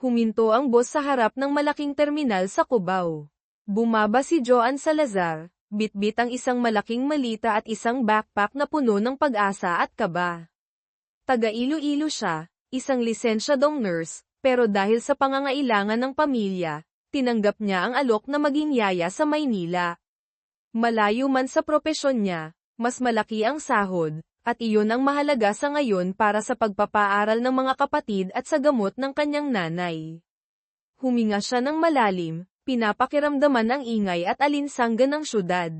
Huminto ang boss sa harap ng malaking terminal sa Cubao. Bumaba si Joan Salazar, bitbit ang isang malaking malita at isang backpack na puno ng pag-asa at kaba. Taga Iloilo siya, isang lisensyadong nurse, pero dahil sa pangangailangan ng pamilya, tinanggap niya ang alok na maging yaya sa Maynila. Malayo man sa propesyon niya, mas malaki ang sahod, at iyon ang mahalaga sa ngayon para sa pagpapaaral ng mga kapatid at sa gamot ng kanyang nanay. Huminga siya ng malalim, pinapakiramdaman ang ingay at alinsangan ng syudad.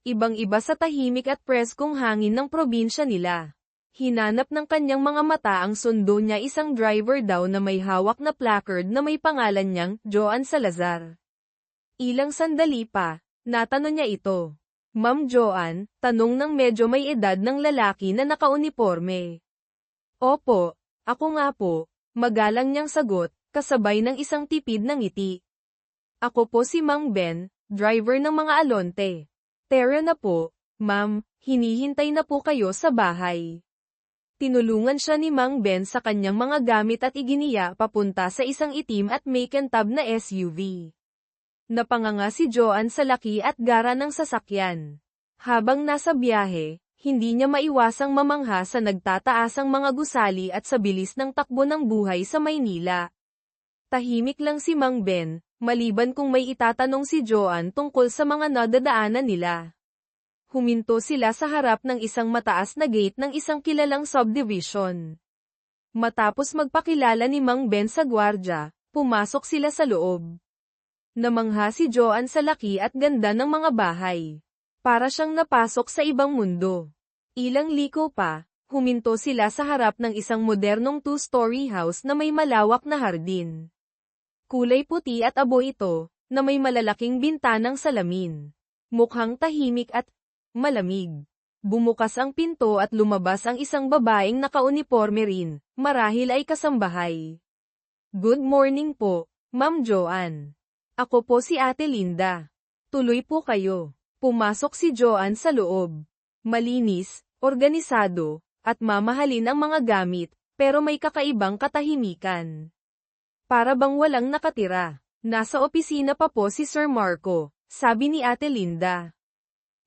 Ibang-iba sa tahimik at preskong hangin ng probinsya nila. Hinanap ng kanyang mga mata ang sundo niya, isang driver daw na may hawak na placard na may pangalan niyang Joan Salazar. Ilang sandali pa, natanong niya ito. Ma'am Joan, tanong ng medyo may edad ng lalaki na nakauniporme. Opo, ako nga po, magalang niyang sagot, kasabay ng isang tipid ng ngiti. Ako po si Mang Ben, driver ng mga alonte. Tara na po, ma'am, hinihintay na po kayo sa bahay. Tinulungan siya ni Mang Ben sa kanyang mga gamit at iginiya papunta sa isang itim at may kantab na SUV. Napanganga si Joan sa laki at gara ng sasakyan. Habang nasa biyahe, hindi niya maiwasang mamangha sa nagtataasang mga gusali at sa bilis ng takbo ng buhay sa Maynila. Tahimik lang si Mang Ben, maliban kung may itatanong si Joan tungkol sa mga nadadaanan nila. Huminto sila sa harap ng isang mataas na gate ng isang kilalang subdivision. Matapos magpakilala ni Mang Ben sa gwardya, pumasok sila sa loob. Namangha si Joan sa laki at ganda ng mga bahay. Para siyang napasok sa ibang mundo. Ilang liko pa, huminto sila sa harap ng isang modernong two-story house na may malawak na hardin. Kulay puti at abo ito, na may malalaking bintanang salamin. Mukhang tahimik at malamig. Bumukas ang pinto at lumabas ang isang babaeng nakauniporme rin, marahil ay kasambahay. Good morning po, Ma'am Joan. Ako po si Ate Linda. Tuloy po kayo. Pumasok si Joan sa loob. Malinis, organisado, at mamahalin ang mga gamit, pero may kakaibang katahimikan. Para bang walang nakatira. Nasa opisina pa po si Sir Marco, sabi ni Ate Linda.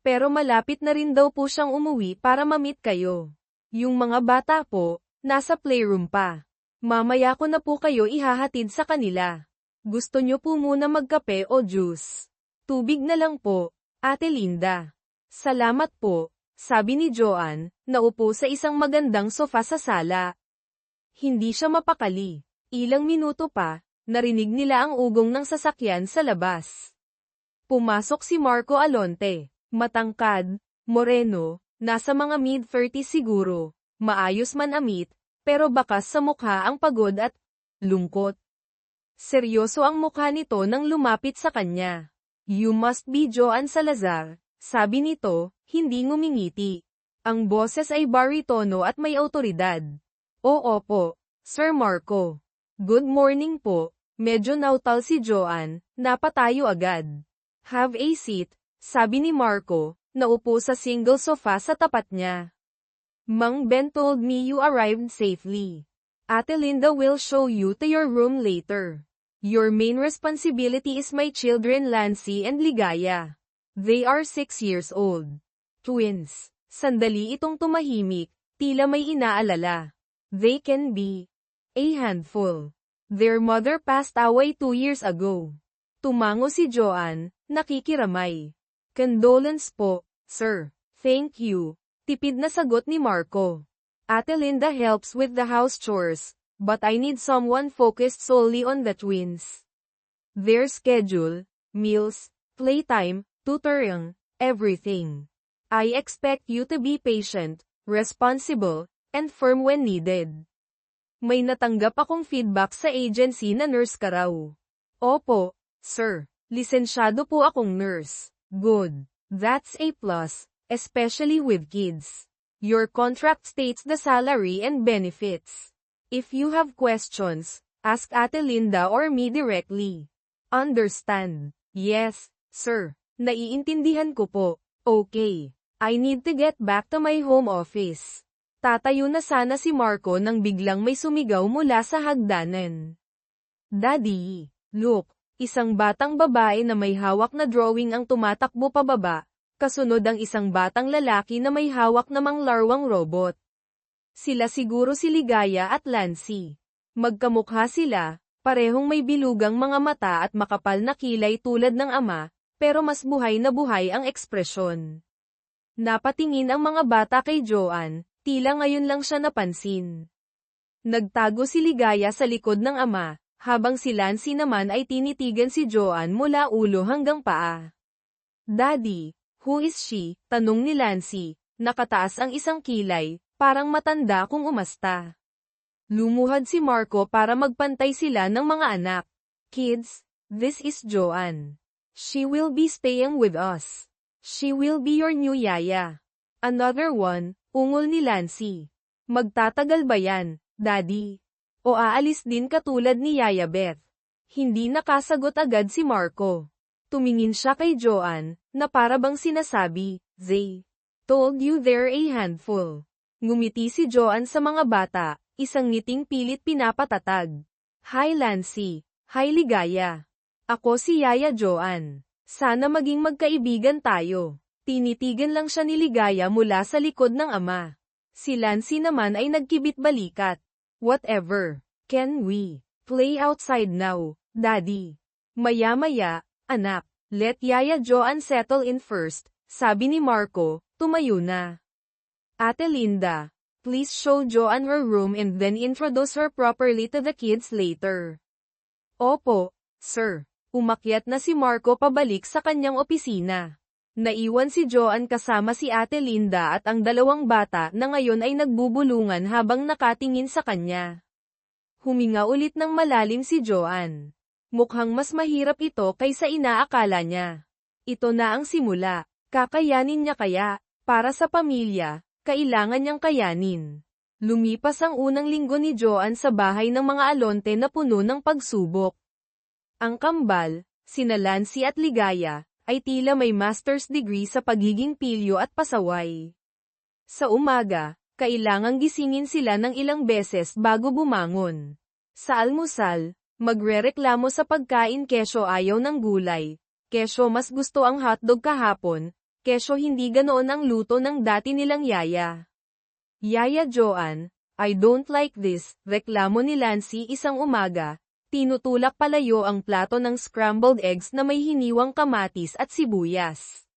Pero malapit na rin daw po siyang umuwi para ma-meet kayo. Yung mga bata po, nasa playroom pa. Mamaya ko na po kayo ihahatid sa kanila. Gusto nyo po muna magkape o juice? Tubig na lang po, Ate Linda. Salamat po, sabi ni Joan, naupo sa isang magandang sofa sa sala. Hindi siya mapakali. Ilang minuto pa, narinig nila ang ugong ng sasakyan sa labas. Pumasok si Marco Alonte, matangkad, moreno, nasa mga mid-30s siguro, maayos man amit, pero bakas sa mukha ang pagod at lungkot. Seryoso ang mukha nito nang lumapit sa kanya. You must be Joan Salazar, sabi nito, hindi ngumingiti. Ang boses ay baritono at may awtoridad. Oo po, Sir Marco. Good morning po, medyo nautal si Joan, napatayo agad. Have a seat, sabi ni Marco, naupo sa single sofa sa tapat niya. Mang Ben told me you arrived safely. Ate Linda will show you to your room later. Your main responsibility is my children Lancy and Ligaya. They are 6 years old. Twins. Sandali itong tumahimik, tila may inaalala. They can be a handful. Their mother passed away 2 years ago. Tumango si Joan, nakikiramay. Condolence po, sir. Thank you. Tipid na sagot ni Marco. Ate Linda helps with the house chores. But I need someone focused solely on the twins. Their schedule, meals, playtime, tutoring, everything. I expect you to be patient, responsible, and firm when needed. May natanggap akong feedback sa agency na nurse ka raw. Opo, sir. Lisensyado po akong nurse. Good. That's a plus, especially with kids. Your contract states the salary and benefits. If you have questions, ask Ate Linda or me directly. Understand? Yes, sir. Naiintindihan ko po. Okay. I need to get back to my home office. Tatayo na sana si Marco nang biglang may sumigaw mula sa hagdanan. Daddy, look, isang batang babae na may hawak na drawing ang tumatakbo pababa, kasunod ang isang batang lalaki na may hawak namang larwang robot. Sila siguro si Ligaya at Lancy. Magkamukha sila, parehong may bilugang mga mata at makapal na kilay tulad ng ama, pero mas buhay na buhay ang ekspresyon. Napatingin ang mga bata kay Joanne, tila ngayon lang siya napansin. Nagtago si Ligaya sa likod ng ama, habang si Lancy naman ay tinitigan si Joanne mula ulo hanggang paa. Daddy, who is she? Tanong ni Lancy, nakataas ang isang kilay, parang matanda kung umasta. Lumuhad si Marco para magpantay sila ng mga anak. Kids, this is Joanne. She will be staying with us. She will be your new yaya. Another one, ungol ni Lancy. Magtatagal ba yan, Daddy? O aalis din katulad ni Yaya Beth? Hindi nakasagot agad si Marco. Tumingin siya kay Joanne, na para bang sinasabi, "They told you they're a handful." Ngumiti si Joanne sa mga bata, isang ngiting pilit pinapatatag. Hi Lancy. Hi Ligaya. Ako si Yaya Joanne. Sana maging magkaibigan tayo. Tinitigan lang siya ni Ligaya mula sa likod ng ama. Si Lancy naman ay nagkibit balikat. Whatever. Can we play outside now, Daddy? Maya-maya, anak. Let Yaya Joanne settle in first, sabi ni Marco, tumayo na. Ate Linda, please show Joanne her room and then introduce her properly to the kids later. Opo, sir. Umakyat na si Marco pabalik sa kanyang opisina. Naiwan si Joanne kasama si Ate Linda at ang dalawang bata na ngayon ay nagbubulungan habang nakatingin sa kanya. Huminga ulit ng malalim si Joanne. Mukhang mas mahirap ito kaysa inaakala niya. Ito na ang simula. Kakayanin niya kaya? Para sa pamilya, kailangan niyang kayanin. Lumipas ang unang linggo ni Joanne sa bahay ng mga alonte na puno ng pagsubok. Ang kambal, sina Lancy at Ligaya, ay tila may master's degree sa pagiging pilyo at pasaway. Sa umaga, kailangang gisingin sila ng ilang beses bago bumangon. Sa almusal, magrereklamo sa pagkain kesyo ayaw ng gulay, kesyo mas gusto ang hotdog kahapon, kesyo hindi ganoon ang luto ng dati nilang yaya. Yaya Joanne, I don't like this, reklamo ni Lancy isang umaga. Tinutulak palayo ang plato ng scrambled eggs na may hiniwang kamatis at sibuyas.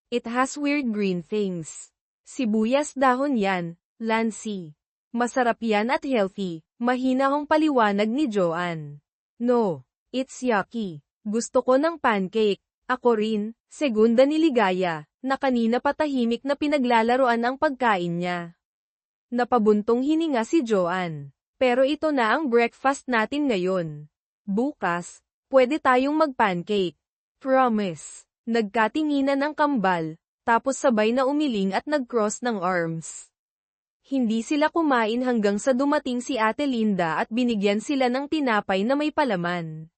It has weird green things. Sibuyas dahon yan, Lancy. Masarap yan at healthy, mahinahong paliwanag ni Joanne. No, it's yucky. Gusto ko ng pancake. Ako rin, segunda ni Ligaya, na kanina patahimik na pinaglalaroan ang pagkain niya. Napabuntong hininga si Joanne. Pero ito na ang breakfast natin ngayon. Bukas, pwede tayong mag-pancake. Promise. Nagkatinginan ng kambal, tapos sabay na umiling at nag-cross ng arms. Hindi sila kumain hanggang sa dumating si Ate Linda at binigyan sila ng tinapay na may palaman.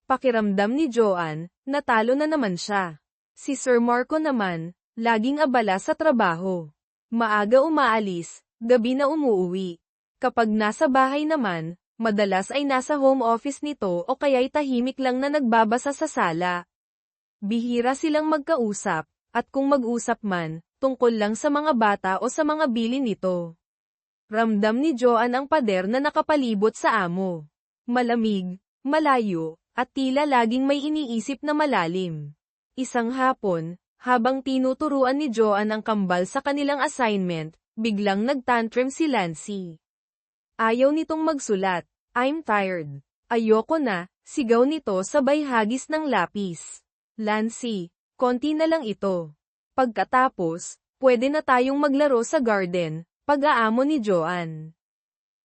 Pakiramdam ni Joanne, natalo na naman siya. Si Sir Marco naman, laging abala sa trabaho. Maaga umaalis, gabi na umuuwi. Kapag nasa bahay naman, madalas ay nasa home office nito o kaya'y tahimik lang na nagbabasa sa sala. Bihira silang magkausap, at kung mag-usap man, tungkol lang sa mga bata o sa mga bilin nito. Ramdam ni Joanne ang pader na nakapalibot sa amo. Malamig, malayo, at tila laging may iniisip na malalim. Isang hapon, habang tinuturuan ni Joanne ang kambal sa kanilang assignment, biglang nagtantrum si Lancy. Ayaw nitong magsulat. I'm tired. Ayoko na, sigaw nito sabay hagis ng lapis. Lancy, konti na lang ito. Pagkatapos, pwede na tayong maglaro sa garden, pag-aamo ni Joanne.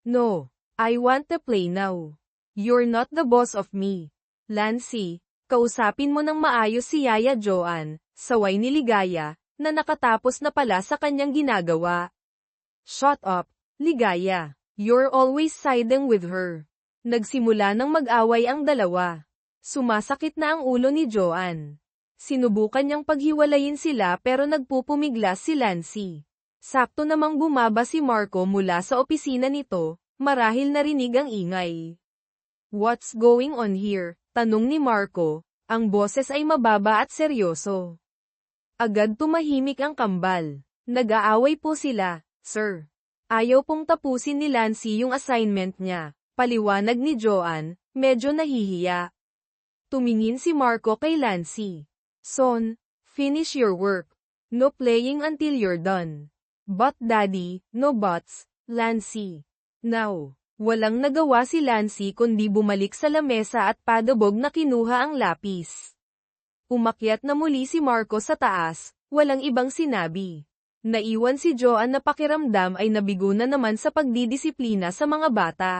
No, I want to play now. You're not the boss of me. Lancy, kausapin mo ng maayos si Yaya Joanne, saway ni Ligaya, na nakatapos na pala sa kanyang ginagawa. Shut up, Ligaya. You're always siding with her. Nagsimula ng mag-away ang dalawa. Sumasakit na ang ulo ni Joanne. Sinubukan niyang paghiwalayin sila pero nagpupumiglas si Lancy. Sakto namang bumaba si Marco mula sa opisina nito, marahil narinig ang ingay. What's going on here? Tanong ni Marco. Ang boses ay mababa at seryoso. Agad tumahimik ang kambal. Nag-aaway po sila, sir. Ayaw pong tapusin ni Lancy yung assignment niya. Paliwanag ni Joanne, medyo nahihiya. Tumingin si Marco kay Lancy. Son, finish your work. No playing until you're done. But daddy, no buts, Lancy. Now. Walang nagawa si Lancy kundi bumalik sa lamesa at padabog na kinuha ang lapis. Umakyat na muli si Marco sa taas, walang ibang sinabi. Naiwan si Joanne na pakiramdam ay nabigo na naman sa pagdidisiplina sa mga bata.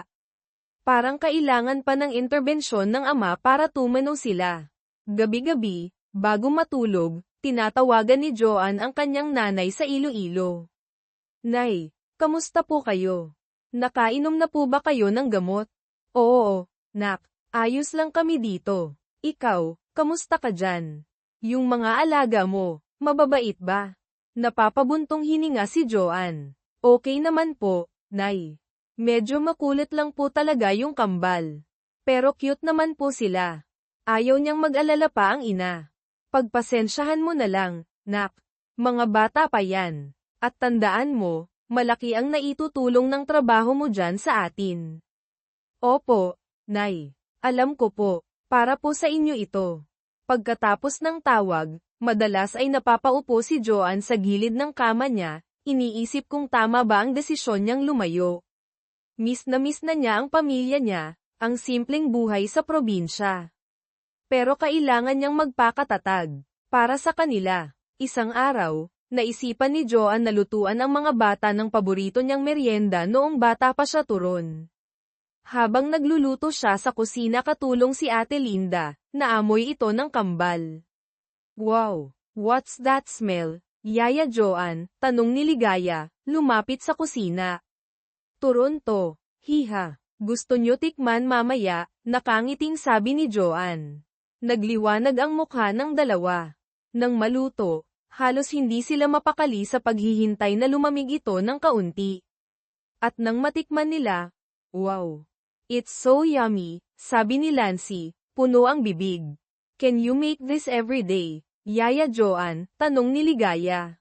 Parang kailangan pa ng interbensyon ng ama para tumanaw sila. Gabi-gabi, bago matulog, tinatawagan ni Joanne ang kanyang nanay sa Iloilo. Nay, kamusta po kayo? Nakainom na po ba kayo ng gamot? Oo, nak, ayos lang kami dito. Ikaw, kamusta ka dyan? Yung mga alaga mo, mababait ba? Napapabuntong hininga si Joanne. Okay naman po, nay. Medyo makulit lang po talaga yung kambal. Pero cute naman po sila. Ayaw niyang mag-alala pa ang ina. Pagpasensyahan mo na lang, nak. Mga bata pa yan. At tandaan mo, malaki ang naitutulong ng trabaho mo dyan sa atin. Opo, nay. Alam ko po, para po sa inyo ito. Pagkatapos ng tawag, madalas ay napapaupo si Joanne sa gilid ng kama niya, iniisip kung tama ba ang desisyon niyang lumayo. Miss na niya ang pamilya niya, ang simpleng buhay sa probinsya. Pero kailangan niyang magpakatatag, para sa kanila. Isang araw, naisipan ni Joanne na lutuan ang mga bata ng paborito niyang merienda noong bata pa siya turon. Habang nagluluto siya sa kusina katulong si Ate Linda, naamoy ito ng kambal. Wow! What's that smell, Yaya Joanne? Tanong ni Ligaya, lumapit sa kusina. Turon to, hiha. Gusto nyo tikman mamaya, nakangiting sabi ni Joanne. Nagliwanag ang mukha ng dalawa. Nang maluto, halos hindi sila mapakali sa paghihintay na lumamig ito ng kaunti. At nang matikman nila, wow! It's so yummy, sabi ni Lancy, puno ang bibig. Can you make this every day, Yaya Joanne? Tanong ni Ligaya.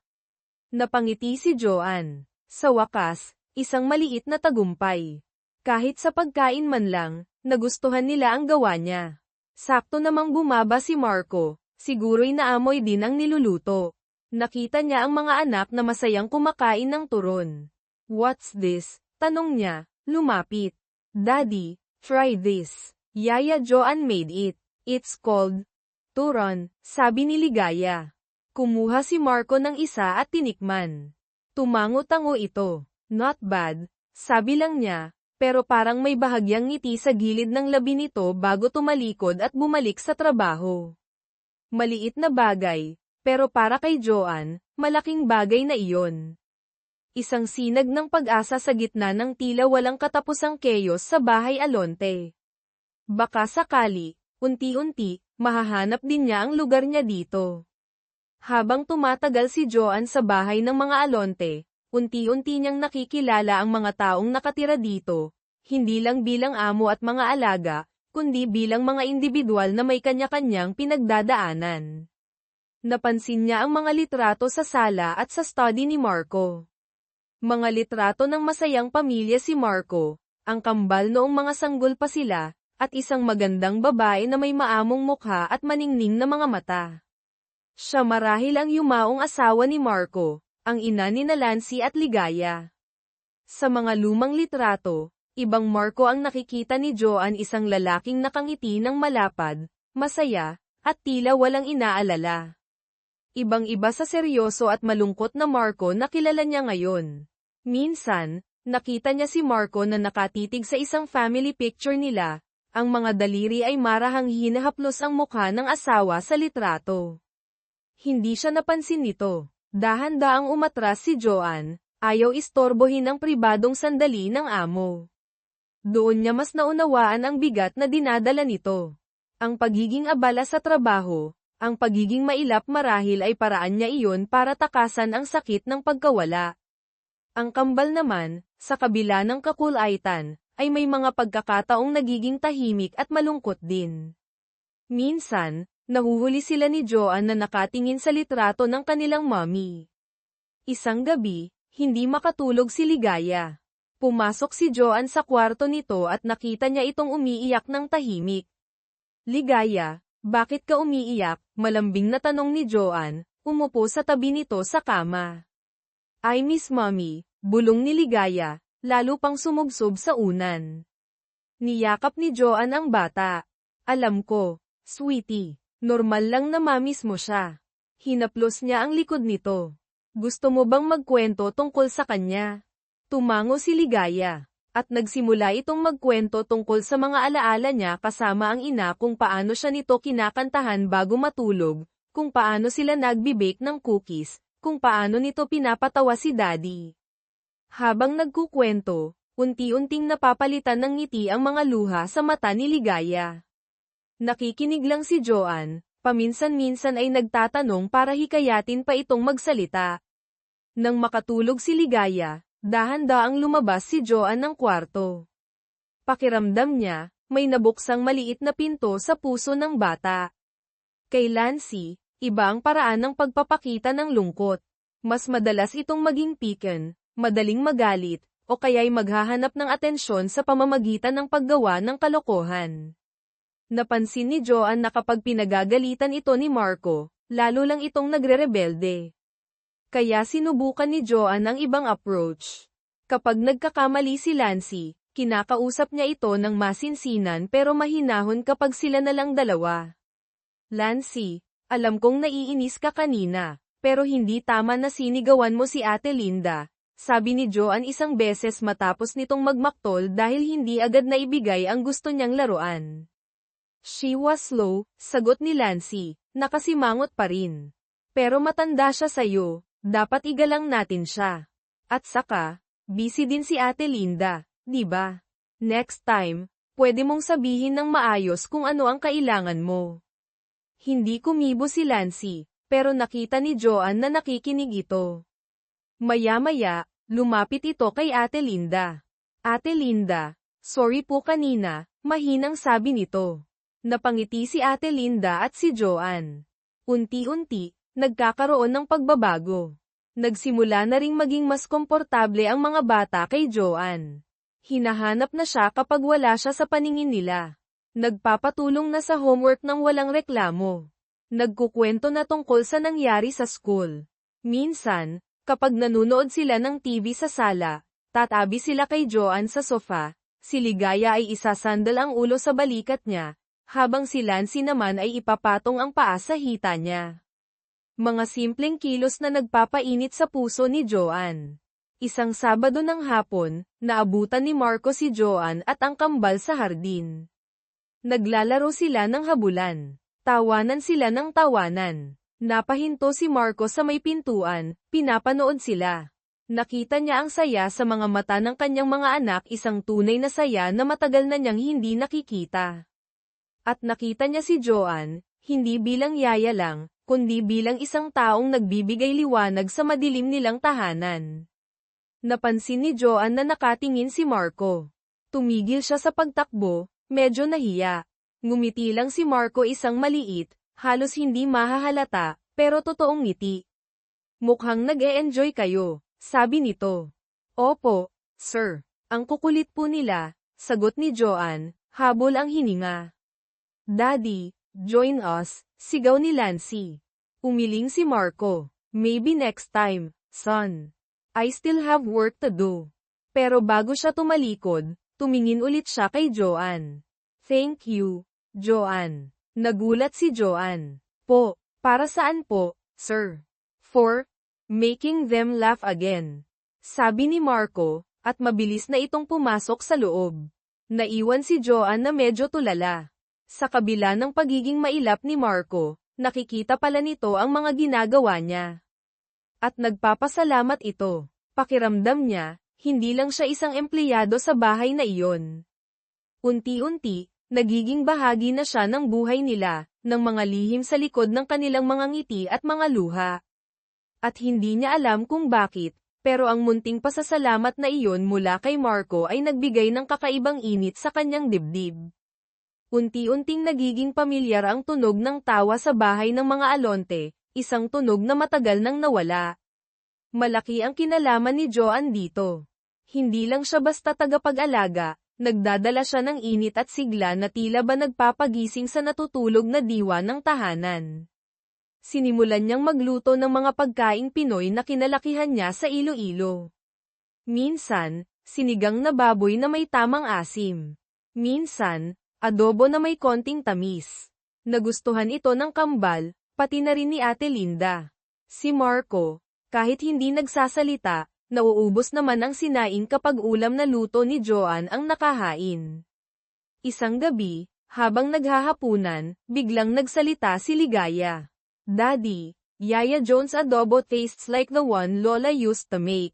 Napangiti si Joanne. Sa wakas, isang maliit na tagumpay. Kahit sa pagkain man lang, nagustuhan nila ang gawa niya. Sakto namang bumaba si Marco, siguro'y naamoy din ang niluluto. Nakita niya ang mga anak na masayang kumakain ng turon. What's this? Tanong niya, lumapit. Daddy, try this. Yaya Joanne made it. It's called turon, sabi ni Ligaya. Kumuha si Marco ng isa at tinikman. Tumango-tango ito. Not bad, sabi lang niya, pero parang may bahagyang ngiti sa gilid ng labi nito bago tumalikod at bumalik sa trabaho. Maliit na bagay, pero para kay Joanne, malaking bagay na iyon. Isang sinag ng pag-asa sa gitna ng tila walang katapusang chaos sa bahay Alonte. Baka sakali, unti-unti, mahahanap din niya ang lugar niya dito. Habang tumatagal si Joanne sa bahay ng mga Alonte, unti-unti niyang nakikilala ang mga taong nakatira dito, hindi lang bilang amo at mga alaga, kundi bilang mga individual na may kanya-kanyang pinagdadaanan. Napansin niya ang mga litrato sa sala at sa study ni Marco. Mga litrato ng masayang pamilya si Marco, ang kambal noong mga sanggol pa sila, at isang magandang babae na may maamong mukha at maningning na mga mata. Siya marahil ang yumaong asawa ni Marco, ang ina ni Nancy at Ligaya. Sa mga lumang litrato, ibang Marco ang nakikita ni Joanne, isang lalaking nakangiti ng malapad, masaya, at tila walang inaalala. Ibang-iba sa seryoso at malungkot na Marco na kilala niya ngayon. Minsan, nakita niya si Marco na nakatitig sa isang family picture nila, ang mga daliri ay marahang hinahaplos ang mukha ng asawa sa litrato. Hindi siya napansin nito. Dahan-daang umatras si Joanne, ayaw istorbohin ang pribadong sandali ng amo. Doon niya mas naunawaan ang bigat na dinadala nito. Ang pagiging abala sa trabaho, ang pagiging mailap marahil ay paraan niya iyon para takasan ang sakit ng pagkawala. Ang kambal naman, sa kabila ng kakulaitan, ay may mga pagkakataong nagiging tahimik at malungkot din. Minsan, nahuhuli sila ni Joanne na nakatingin sa litrato ng kanilang mommy. Isang gabi, hindi makatulog si Ligaya. Pumasok si Joanne sa kwarto nito at nakita niya itong umiiyak ng tahimik. Ligaya, bakit ka umiiyak? Malambing na tanong ni Joanne, umupo sa tabi nito sa kama. I miss mommy, bulong ni Ligaya, lalo pang sumubsob sa unan. Niyakap ni Joanne ang bata. Alam ko, sweetie, normal lang na mamiss mo siya. Hinaplos niya ang likod nito. Gusto mo bang magkwento tungkol sa kanya? Tumango si Ligaya, at nagsimula itong magkwento tungkol sa mga alaala niya kasama ang ina kung paano siya nito kinakantahan bago matulog, kung paano sila nagbi-bake ng cookies, kung paano nito pinapatawa si daddy. Habang nagkukwento, unti-unting napapalitan ng ngiti ang mga luha sa mata ni Ligaya. Nakikinig lang si Joanne, paminsan-minsan ay nagtatanong para hikayatin pa itong magsalita. Nang makatulog si Ligaya, dahan-daang lumabas si Joanne ng kwarto. Pakiramdam niya, may nabuksang maliit na pinto sa puso ng bata. Kay Lancy, iba ang paraan ng pagpapakita ng lungkot. Mas madalas itong maging piken, madaling magalit, o kaya'y maghahanap ng atensyon sa pamamagitan ng paggawa ng kalokohan. Napansin ni Joanne na kapag pinagagalitan ito ni Marco, lalo lang itong nagre-rebelde. Kaya sinubukan ni Joanne ang ibang approach. Kapag nagkakamali si Lancy, kinakausap niya ito ng masinsinan pero mahinahon kapag sila na lang dalawa. Lancy, alam kong naiinis ka kanina, pero hindi tama na sinigawan mo si Ate Linda, sabi ni Joanne isang beses matapos nitong magmaktol dahil hindi agad naibigay ang gusto niyang laruan. She was slow, sagot ni Lancy, nakasimangot pa rin. Pero matanda siya sa'yo. Dapat igalang natin siya. At saka, busy din si Ate Linda, di ba? Next time, pwede mong sabihin ng maayos kung ano ang kailangan mo. Hindi kumibo si Lancy, pero nakita ni Joanne na nakikinig ito. Maya-maya, lumapit ito kay Ate Linda. Ate Linda, sorry po kanina, mahinang sabi nito. Napangiti si Ate Linda at si Joanne. Unti-unti, nagkakaroon ng pagbabago. Nagsimula na ring maging mas komportable ang mga bata kay Joanne. Hinahanap na siya kapag wala siya sa paningin nila. Nagpapatulong na sa homework ng walang reklamo. Nagkukwento na tungkol sa nangyari sa school. Minsan, kapag nanunood sila ng TV sa sala, tatabi sila kay Joanne sa sofa, si Ligaya ay isasandal ang ulo sa balikat niya, habang si Lancy naman ay ipapatong ang paa sa hita niya. Mga simpleng kilos na nagpapainit sa puso ni Joanne. Isang Sabado ng hapon, naabutan ni Marco si Joanne at ang kambal sa hardin. Naglalaro sila ng habulan. Tawanan sila ng tawanan. Napahinto si Marco sa may pintuan, pinapanood sila. Nakita niya ang saya sa mga mata ng kanyang mga anak, isang tunay na saya na matagal na niyang hindi nakikita. At nakita niya si Joanne, hindi bilang yaya lang, kundi bilang isang taong nagbibigay liwanag sa madilim nilang tahanan. Napansin ni Joanne na nakatingin si Marco. Tumigil siya sa pagtakbo, medyo nahiya. Ngumiti lang si Marco, isang maliit, halos hindi mahahalata, pero totoong ngiti. Mukhang nag-e-enjoy kayo, sabi nito. Opo, sir. Ang kukulit po nila, sagot ni Joanne, habol ang hininga. Daddy, join us, sigaw ni Lancy. Umiling si Marco. Maybe next time, son. I still have work to do. Pero bago siya tumalikod, tumingin ulit siya kay Joanne. Thank you, Joanne. Nagulat si Joanne. Po, para saan po, sir? For making them laugh again. Sabi ni Marco, at mabilis na itong pumasok sa loob. Naiwan si Joanne na medyo tulala. Sa kabila ng pagiging mailap ni Marco, nakikita pala nito ang mga ginagawa niya. At nagpapasalamat ito. Pakiramdam niya, hindi lang siya isang empleyado sa bahay na iyon. Unti-unti, nagiging bahagi na siya ng buhay nila, ng mga lihim sa likod ng kanilang mga ngiti at mga luha. At hindi niya alam kung bakit, Pero ang munting pasasalamat na iyon mula kay Marco ay nagbigay ng kakaibang init sa kanyang dibdib. Unti-unting nagiging pamilyar ang tunog ng tawa sa bahay ng mga Alonte, isang tunog na matagal nang nawala. Malaki ang kinalaman ni Joanne dito. Hindi lang siya basta tagapag-alaga, nagdadala siya ng init at sigla na tila ba nagpapagising sa natutulog na diwa ng tahanan. Sinimulan niyang magluto ng mga pagkaing Pinoy na kinalakihan niya sa Iloilo. Minsan, sinigang na baboy na may tamang asim. Minsan, adobo na may konting tamis. Nagustuhan ito ng kambal, pati na rin ni Ate Linda. Si Marco, kahit hindi nagsasalita, nauubos naman ang sinaing kapag ulam na luto ni Joanne ang nakahain. Isang gabi, habang naghahapunan, biglang nagsalita si Ligaya. Daddy, Yaya Jones' adobo tastes like the one Lola used to make.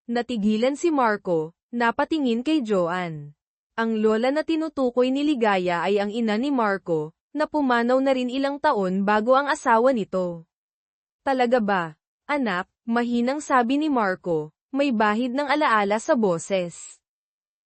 Natigilan si Marco, napatingin kay Joanne. Ang lola na tinutukoy ni Ligaya ay ang ina ni Marco, na pumanaw na rin ilang taon bago ang asawa nito. Talaga ba, anak? Mahinang sabi ni Marco, may bahid ng alaala sa boses.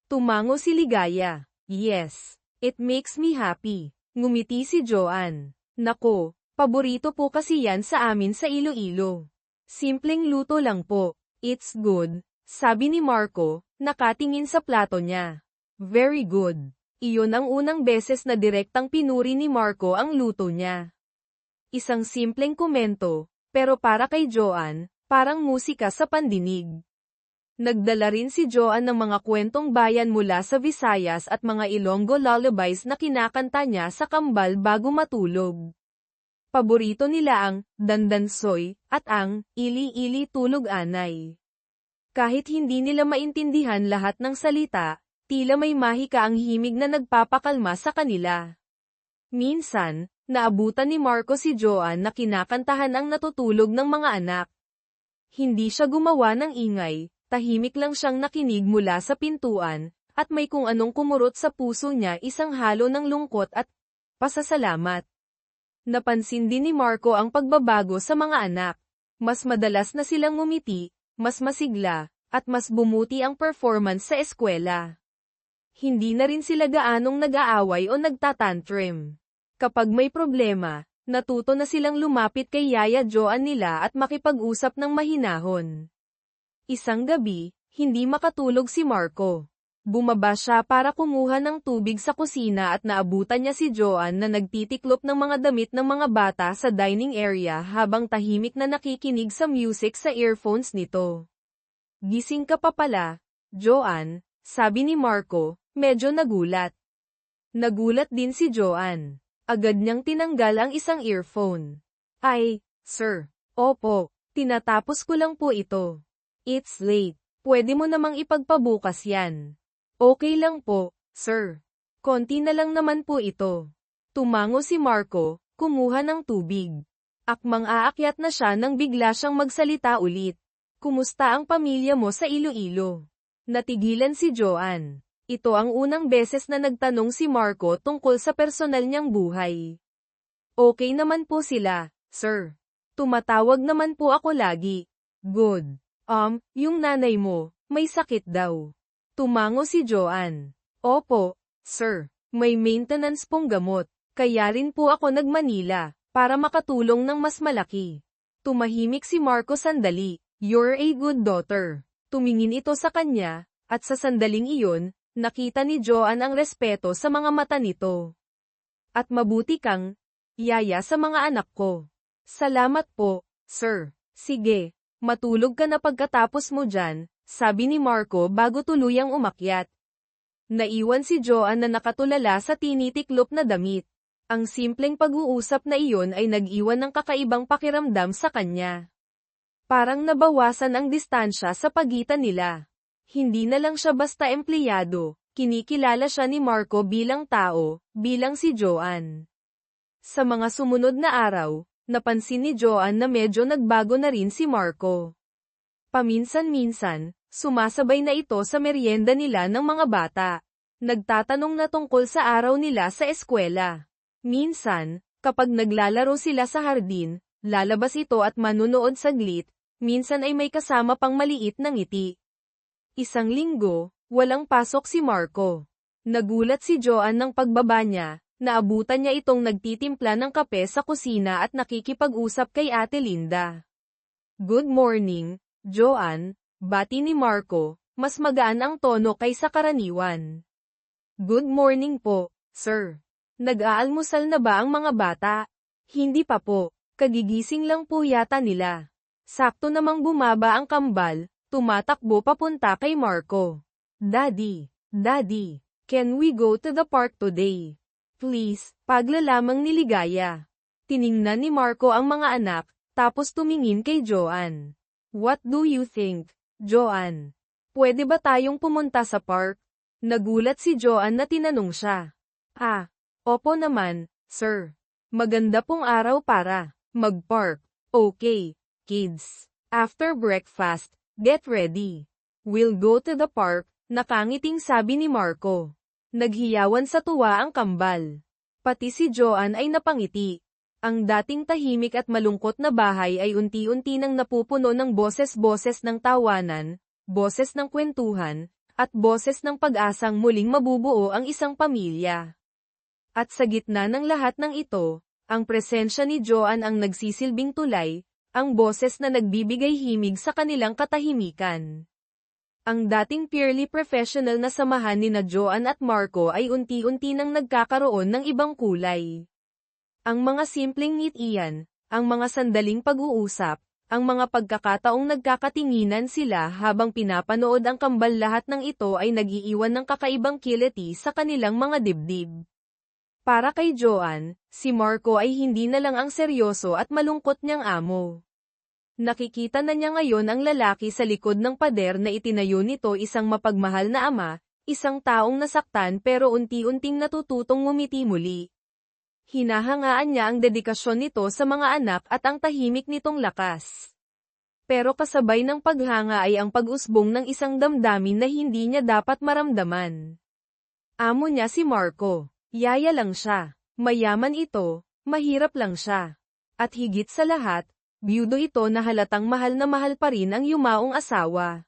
Tumango si Ligaya. Yes, it makes me happy. Ngumiti si Joanne. Nako, paborito po kasi yan sa amin sa Iloilo. Simpleng luto lang po. It's good, sabi ni Marco, nakatingin sa plato niya. Very good. Iyon ang unang beses na direktang pinuri ni Marco ang luto niya. Isang simpleng komento, pero para kay Joanne, parang musika sa pandinig. Nagdala rin si Joanne ng mga kwentong bayan mula sa Visayas at mga Ilonggo lullabies na kinakanta niya sa kambal bago matulog. Paborito nila ang dandansoy at ang ili-ili tulog anay. Kahit hindi nila maintindihan lahat ng salita, tila may mahika ang himig na nagpapakalma sa kanila. Minsan, naabutan ni Marco si Joanne na kinakantahan ang natutulog ng mga anak. Hindi siya gumawa ng ingay, tahimik lang siyang nakinig mula sa pintuan, at may kung anong kumurot sa puso niya, isang halo ng lungkot at pasasalamat. Napansin din ni Marco ang pagbabago sa mga anak. Mas madalas na silang ngumiti, mas masigla, at mas bumuti ang performance sa eskwela. Hindi na rin sila gaanong nag-aaway o nagtatantrum. Kapag may problema, natuto na silang lumapit kay Yaya Joanne nila at makipag-usap ng mahinahon. Isang gabi, hindi makatulog si Marco. Bumaba siya para kumuha ng tubig sa kusina at naabutan niya si Joanne na nagtitiklop ng mga damit ng mga bata sa dining area habang tahimik na nakikinig sa music sa earphones nito. Gising ka pa pala, Joanne, sabi ni Marco, medyo nagulat. Nagulat din si Joanne. Agad niyang tinanggal ang isang earphone. Ay, sir. Opo, tinatapos ko lang po ito. It's late. Pwede mo namang ipagpabukas yan. Okay lang po, sir. Konti na lang naman po ito. Tumango si Marco, kumuha ng tubig. Akmang aakyat na siya nang bigla siyang magsalita ulit. Kumusta ang pamilya mo sa Iloilo? Natigilan si Joanne. Ito ang unang beses na nagtanong si Marco tungkol sa personal niyang buhay. Okay naman po sila, sir. Tumatawag naman po ako lagi. Good. Yung nanay mo, may sakit daw. Tumango si Joanne. Opo, sir. May maintenance pong gamot. Kaya rin po ako nag-Manila, para makatulong ng mas malaki. Tumahimik si Marco sandali. You're a good daughter. Tumingin ito sa kanya, at sa sandaling iyon, nakita ni Joanne ang respeto sa mga mata nito. At mabuti kang, yaya sa mga anak ko. Salamat po, sir. Sige, matulog ka na pagkatapos mo dyan, sabi ni Marco bago tuluyang umakyat. Naiwan si Joanne na nakatulala sa tinitiklop na damit. Ang simpleng pag-uusap na iyon ay nag-iwan ng kakaibang pakiramdam sa kanya. Parang nabawasan ang distansya sa pagitan nila. Hindi na lang siya basta empleyado, kinikilala siya ni Marco bilang tao, bilang si Joanne. Sa mga sumunod na araw, napansin ni Joanne na medyo nagbago na rin si Marco. Paminsan-minsan, sumasabay na ito sa merienda nila ng mga bata. Nagtatanong na tungkol sa araw nila sa eskwela. Minsan, kapag naglalaro sila sa hardin, lalabas ito at manunood saglit, minsan ay may kasama pang maliit na ngiti. Isang linggo, walang pasok si Marco. Nagulat si Joanne nang pagbaba niya, naabutan niya itong nagtitimpla ng kape sa kusina at nakikipag-usap kay Ate Linda. "Good morning, Joanne," bati ni Marco, mas magaan ang tono kaysa karaniwan. "Good morning po, sir. Nag-aalmusal na ba ang mga bata?" "Hindi pa po, kagigising lang po yata nila." Sakto namang bumaba ang kambal, tumatakbo papunta kay Marco. Daddy, can we go to the park today? Please," paglalamang ni Ligaya. Tiningnan ni Marco ang mga anak, tapos tumingin kay Joanne. "What do you think, Joanne? Pwede ba tayong pumunta sa park?" Nagulat si Joanne na tinanong siya. Opo naman, sir. Maganda pong araw para mag-park. Okay, kids. After breakfast, get ready. We'll go to the park, nakangiting sabi ni Marco. Naghiyawan sa tuwa ang kambal. Pati si Joanne ay napangiti. Ang dating tahimik at malungkot na bahay ay unti-unti nang napupuno ng boses-boses ng tawanan, boses ng kwentuhan, at boses ng pag-asang muling mabubuo ang isang pamilya. At sa gitna ng lahat ng ito, ang presensya ni Joanne ang nagsisilbing tulay, ang boses na nagbibigay himig sa kanilang katahimikan. Ang dating purely professional na samahan nina Joanne at Marco ay unti-unti nang nagkakaroon ng ibang kulay. Ang mga simpleng ngitian, ang mga sandaling pag-uusap, ang mga pagkakataong nagkakatinginan sila habang pinapanood ang kambal, lahat ng ito ay nag-iiwan ng kakaibang kiliti sa kanilang mga dibdib. Para kay Joanne, si Marco ay hindi na lang ang seryoso at malungkot niyang amo. Nakikita na niya ngayon ang lalaki sa likod ng pader na itinayo nito, isang mapagmahal na ama, isang taong nasaktan pero unti-unting natututong ngumiti muli. Hinahangaan niya ang dedikasyon nito sa mga anak at ang tahimik nitong lakas. Pero kasabay ng paghanga ay ang pag-usbong ng isang damdamin na hindi niya dapat maramdaman. Amo niya si Marco. Yaya lang siya. Mayaman ito, mahirap lang siya. At higit sa lahat, biyudo ito na halatang mahal na mahal pa rin ang yumaong asawa.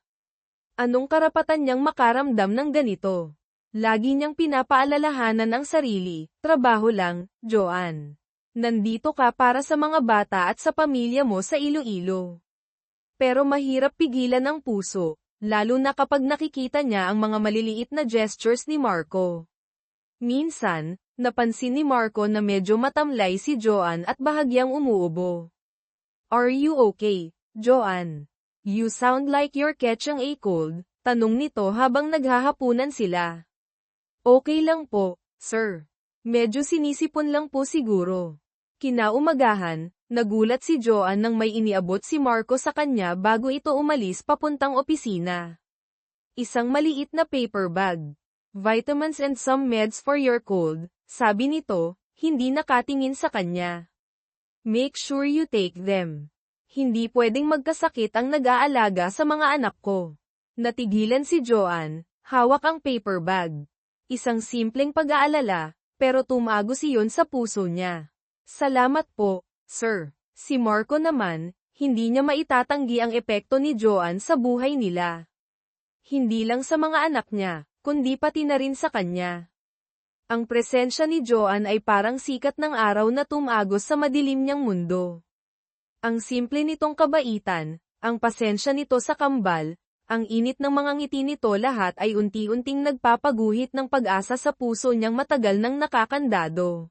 Anong karapatan niyang makaramdam ng ganito? Lagi niyang pinapaalalahanan ang sarili, trabaho lang, Joanne. Nandito ka para sa mga bata at sa pamilya mo sa Iloilo. Pero mahirap pigilan ang puso, lalo na kapag nakikita niya ang mga maliliit na gestures ni Marco. Minsan, napansin ni Marco na medyo matamlay si Joanne at bahagyang umuubo. "Are you okay, Joanne? You sound like you're catching a cold," tanong nito habang naghahapunan sila. "Okay lang po, sir. Medyo sinisipon lang po siguro." Kinaumagahan, nagulat si Joanne nang may iniabot si Marco sa kanya bago ito umalis papuntang opisina. Isang maliit na paper bag. "Vitamins and some meds for your cold," sabi nito, hindi nakatingin sa kanya. "Make sure you take them. Hindi pwedeng magkasakit ang nag-aalaga sa mga anak ko." Natigilan si Joanne, hawak ang paper bag. Isang simpleng pag-aalala, pero tumagos iyon sa puso niya. "Salamat po, sir." Si Marco naman, hindi niya maitatanggi ang epekto ni Joanne sa buhay nila. Hindi lang sa mga anak niya, kundi pati na rin sa kanya. Ang presensya ni Joanne ay parang sikat ng araw na tumagos sa madilim niyang mundo. Ang simple nitong kabaitan, ang pasensya nito sa kambal, ang init ng mga ngiti nito, lahat ay unti-unting nagpapaguhit ng pag-asa sa puso niyang matagal nang nakakandado.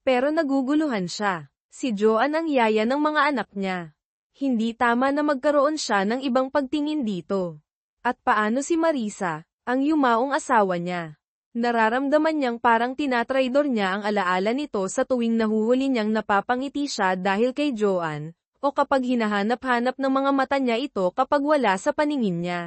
Pero naguguluhan siya. Si Joanne ang yaya ng mga anak niya. Hindi tama na magkaroon siya ng ibang pagtingin dito. At paano si Marisa, ang yumaong asawa niya? Nararamdaman niyang parang tinatraidor niya ang alaala nito sa tuwing nahuhuli niyang napapangiti siya dahil kay Joanne, o kapag hinahanap-hanap ng mga mata niya ito kapag wala sa paningin niya.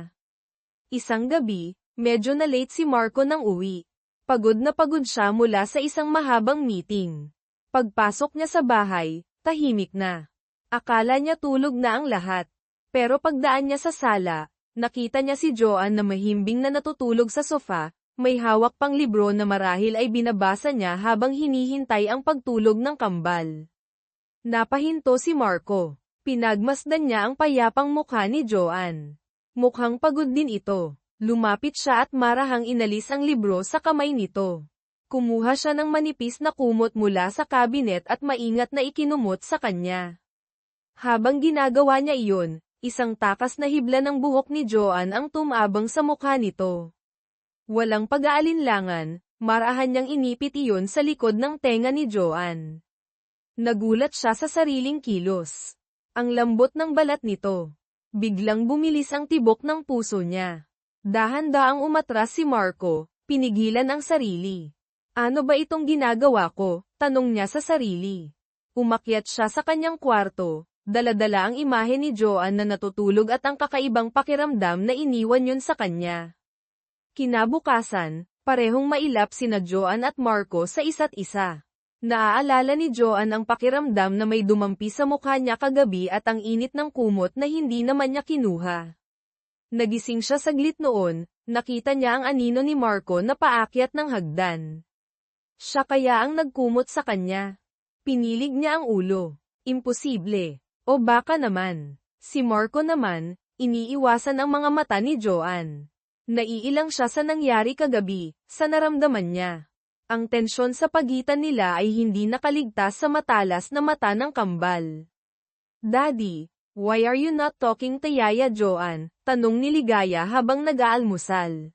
Isang gabi, medyo na late si Marco nang uwi. Pagod na pagod siya mula sa isang mahabang meeting. Pagpasok niya sa bahay, tahimik na. Akala niya tulog na ang lahat. Pero pagdaan niya sa sala, nakita niya si Joanne na mahimbing na natutulog sa sofa, may hawak pang libro na marahil ay binabasa niya habang hinihintay ang pagtulog ng kambal. Napahinto si Marco. Pinagmasdan niya ang payapang mukha ni Joanne. Mukhang pagod din ito. Lumapit siya at marahang inalis ang libro sa kamay nito. Kumuha siya ng manipis na kumot mula sa kabinet at maingat na ikinumot sa kanya. Habang ginagawa niya iyon, isang takas na hibla ng buhok ni Joanne ang tumabang sa mukha nito. Walang pag-aalinlangan, marahan niyang inipit iyon sa likod ng tenga ni Joanne. Nagulat siya sa sariling kilos. Ang lambot ng balat nito. Biglang bumilis ang tibok ng puso niya. Dahan-daang umatras si Marco, pinigilan ang sarili. Ano ba itong ginagawa ko? Tanong niya sa sarili. Umakyat siya sa kanyang kwarto, dala-dala ang imahe ni Joanne na natutulog at ang kakaibang pakiramdam na iniwan yun sa kanya. Kinabukasan, parehong mailap sina Joanne at Marco sa isa't isa. Naaalala ni Joanne ang pakiramdam na may dumampi sa mukha niya kagabi at ang init ng kumot na hindi naman niya kinuha. Nagising siya saglit noon, nakita niya ang anino ni Marco na paakyat ng hagdan. Siya kaya ang nagkumot sa kanya. Pinilig niya ang ulo. Imposible. O baka naman. Si Marco naman, iniiwasan ang mga mata ni Joanne. Naiilang siya sa nangyari kagabi, sa naramdaman niya. Ang tensyon sa pagitan nila ay hindi nakaligtas sa matalas na mata ng kambal. Daddy, why are you not talking to Yaya Joanne? Tanong ni Ligaya habang nag-aalmusal.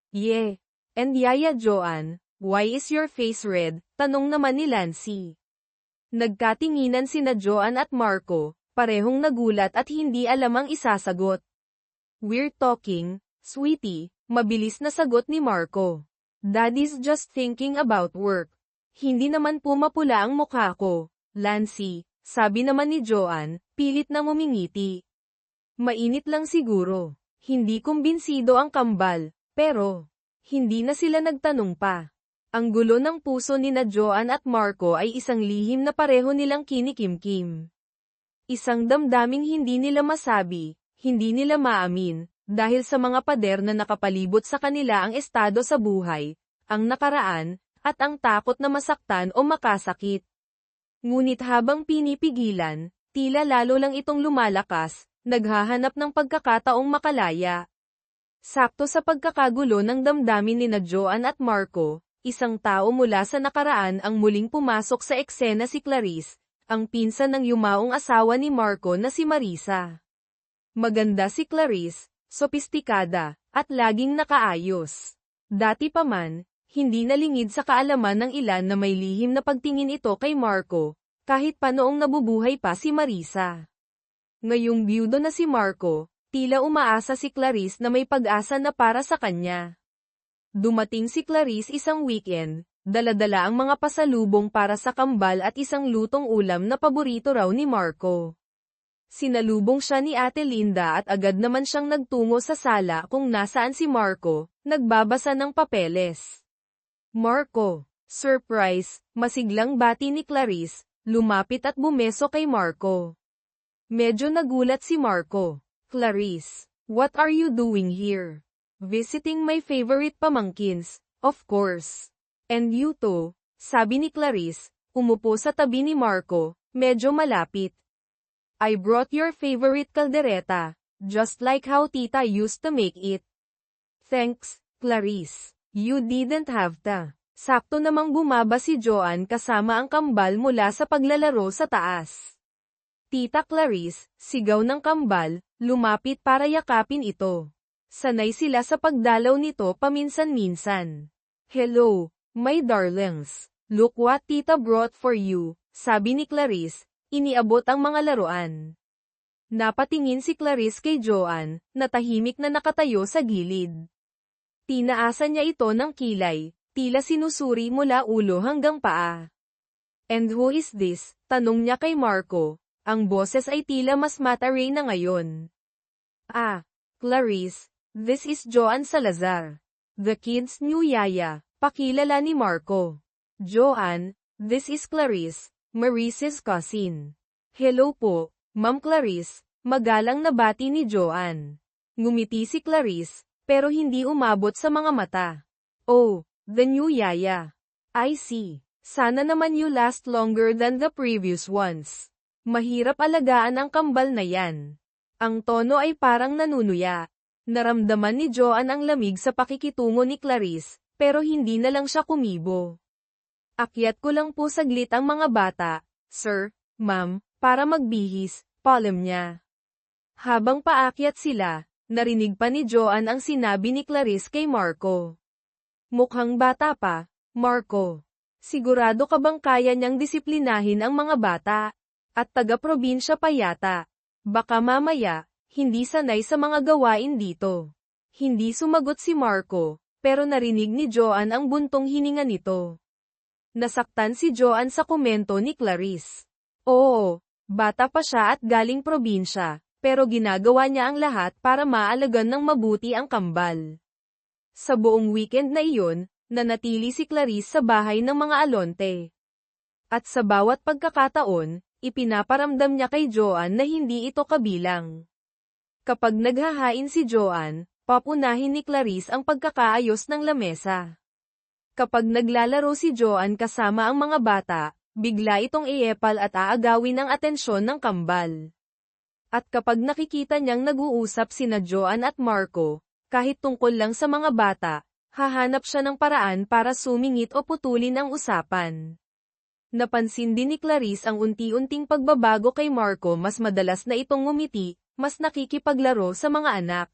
Yeah. And Yaya Joanne, why is your face red? Tanong naman ni Lancy. Nagkatinginan sina Joanne at Marco, parehong nagulat at hindi alam ang isasagot. We're talking, sweetie, mabilis na sagot ni Marco. Daddy's just thinking about work. Hindi naman pumapula ang mukha ko, Lancy, sabi naman ni Joanne, pilit na ngumingiti. Mainit lang siguro. Hindi kumbinsido ang kambal, pero hindi na sila nagtanong pa. Ang gulo ng puso ni na Joanne at Marco ay isang lihim na pareho nilang kinikimkim. Isang damdaming hindi nila masabi, hindi nila maamin, dahil sa mga pader na nakapalibot sa kanila ang estado sa buhay, ang nakaraan, at ang takot na masaktan o makasakit. Ngunit habang pinipigilan, tila lalo lang itong lumalakas, naghahanap ng pagkakataong makalaya. Sakto sa pagkakagulo ng damdamin ni na Joanne at Marco, isang tao mula sa nakaraan ang muling pumasok sa eksena si Clarice, ang pinsan ng yumaong asawa ni Marco na si Marisa. Maganda si Clarice, sopistikada, at laging nakaayos. Dati pa man, hindi nalingid sa kaalaman ng ilan na may lihim na pagtingin ito kay Marco, kahit pa noong nabubuhay pa si Marisa. Ngayong biyudo na si Marco, tila umaasa si Clarice na may pag-asa na para sa kanya. Dumating si Clarice isang weekend, dala-dala ang mga pasalubong para sa kambal at isang lutong ulam na paborito raw ni Marco. Sinalubong siya ni Ate Linda at agad naman siyang nagtungo sa sala kung nasaan si Marco, nagbabasa ng papeles. Marco, surprise, masiglang bati ni Clarice, lumapit at bumeso kay Marco. Medyo nagulat si Marco. Clarice, what are you doing here? Visiting my favorite pamangkins, of course. And you too, sabi ni Clarice, umupo sa tabi ni Marco, medyo malapit. I brought your favorite caldereta, just like how Tita used to make it. Thanks, Clarice. You didn't have to. Sakto namang bumaba si Joanne kasama ang kambal mula sa paglalaro sa taas. Tita Clarice, sigaw ng kambal, lumapit para yakapin ito. Sanay sila sa pagdalaw nito paminsan-minsan. Hello, my darlings. Look what Tita brought for you, sabi ni Clarice. Iniabot ang mga laruan. Napatingin si Clarice kay Joanne, na tahimik na nakatayo sa gilid. Tinaasan niya ito ng kilay, tila sinusuri mula ulo hanggang paa. And who is this? Tanong niya kay Marco. Ang boses ay tila mas mataray na ngayon. Ah, Clarice, this is Joanne Salazar. The kid's new yaya, pakilala ni Marco. Joanne, this is Clarice, Marice's cousin. Hello po, Ma'am Clarice, magalang na bati ni Joanne. Ngumiti si Clarice, pero hindi umabot sa mga mata. Oh, the new yaya. I see. Sana naman you last longer than the previous ones. Mahirap alagaan ang kambal na yan. Ang tono ay parang nanunuya. Naramdaman ni Joanne ang lamig sa pakikitungo ni Clarice, pero hindi na lang siya kumibo. Akyat ko lang po saglit ang mga bata, sir, ma'am, para magbihis, palem niya. Habang paakyat sila, narinig pa ni Joanne ang sinabi ni Clarice kay Marco. Mukhang bata pa, Marco. Sigurado ka bang kaya niyang disiplinahin ang mga bata? At taga-probinsya pa yata. Baka mamaya, hindi sanay sa mga gawain dito. Hindi sumagot si Marco, pero narinig ni Joanne ang buntong hininga nito. Nasaktan si Joanne sa komento ni Clarice. Oo, bata pa siya at galing probinsya, pero ginagawa niya ang lahat para maalagan ng mabuti ang kambal. Sa buong weekend na iyon, nanatili si Clarice sa bahay ng mga Alonte. At sa bawat pagkakataon, ipinaparamdam niya kay Joanne na hindi ito kabilang. Kapag naghahain si Joanne, papunahin ni Clarice ang pagkakaayos ng lamesa. Kapag naglalaro si Joanne kasama ang mga bata, bigla itong iepal at aagawin ang atensyon ng kambal. At kapag nakikita niyang nag-uusap sina Joanne at Marco, kahit tungkol lang sa mga bata, hahanap siya ng paraan para sumingit o putulin ang usapan. Napansin din ni Clarice ang unti-unting pagbabago kay Marco, mas madalas na itong ngumiti, mas nakikipaglaro sa mga anak.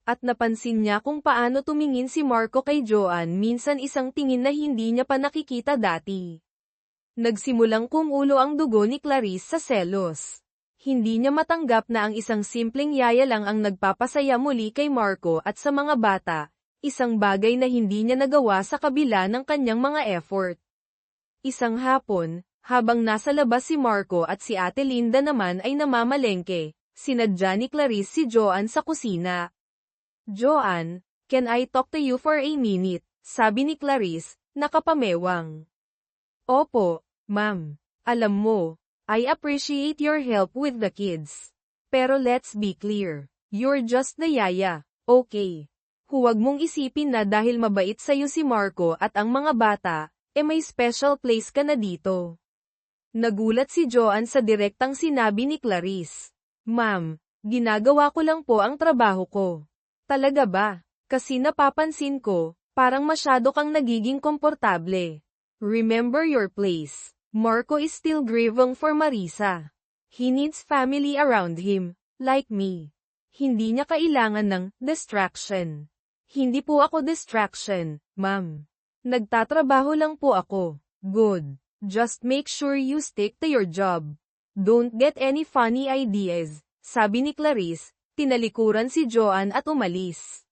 At napansin niya kung paano tumingin si Marco kay Joanne, minsan isang tingin na hindi niya pa nakikita dati. Nagsimulang kumulo ang dugo ni Clarice sa selos. Hindi niya matanggap na ang isang simpleng yaya lang ang nagpapasaya muli kay Marco at sa mga bata, isang bagay na hindi niya nagawa sa kabila ng kanyang mga effort. Isang hapon, habang nasa labas si Marco at si Ate Linda naman ay namamalengke, sinadya ni Clarice si Joanne sa kusina. Joanne, can I talk to you for a minute? Sabi ni Clarice, nakapamewang. Opo, ma'am. Alam mo, I appreciate your help with the kids. Pero let's be clear, you're just the yaya, okay? Huwag mong isipin na dahil mabait sa'yo si Marco at ang mga bata, may special place ka na dito. Nagulat si Joanne sa direktang sinabi ni Clarice. Ma'am, ginagawa ko lang po ang trabaho ko. Talaga ba? Kasi napapansin ko, parang masyado kang nagiging komportable. Remember your place. Marco is still grieving for Marisa. He needs family around him, like me. Hindi niya kailangan ng distraction. Hindi po ako distraction, ma'am. Nagtatrabaho lang po ako. Good. Just make sure you stick to your job. Don't get any funny ideas, sabi ni Clarice. Tinalikuran si Joanne at umalis.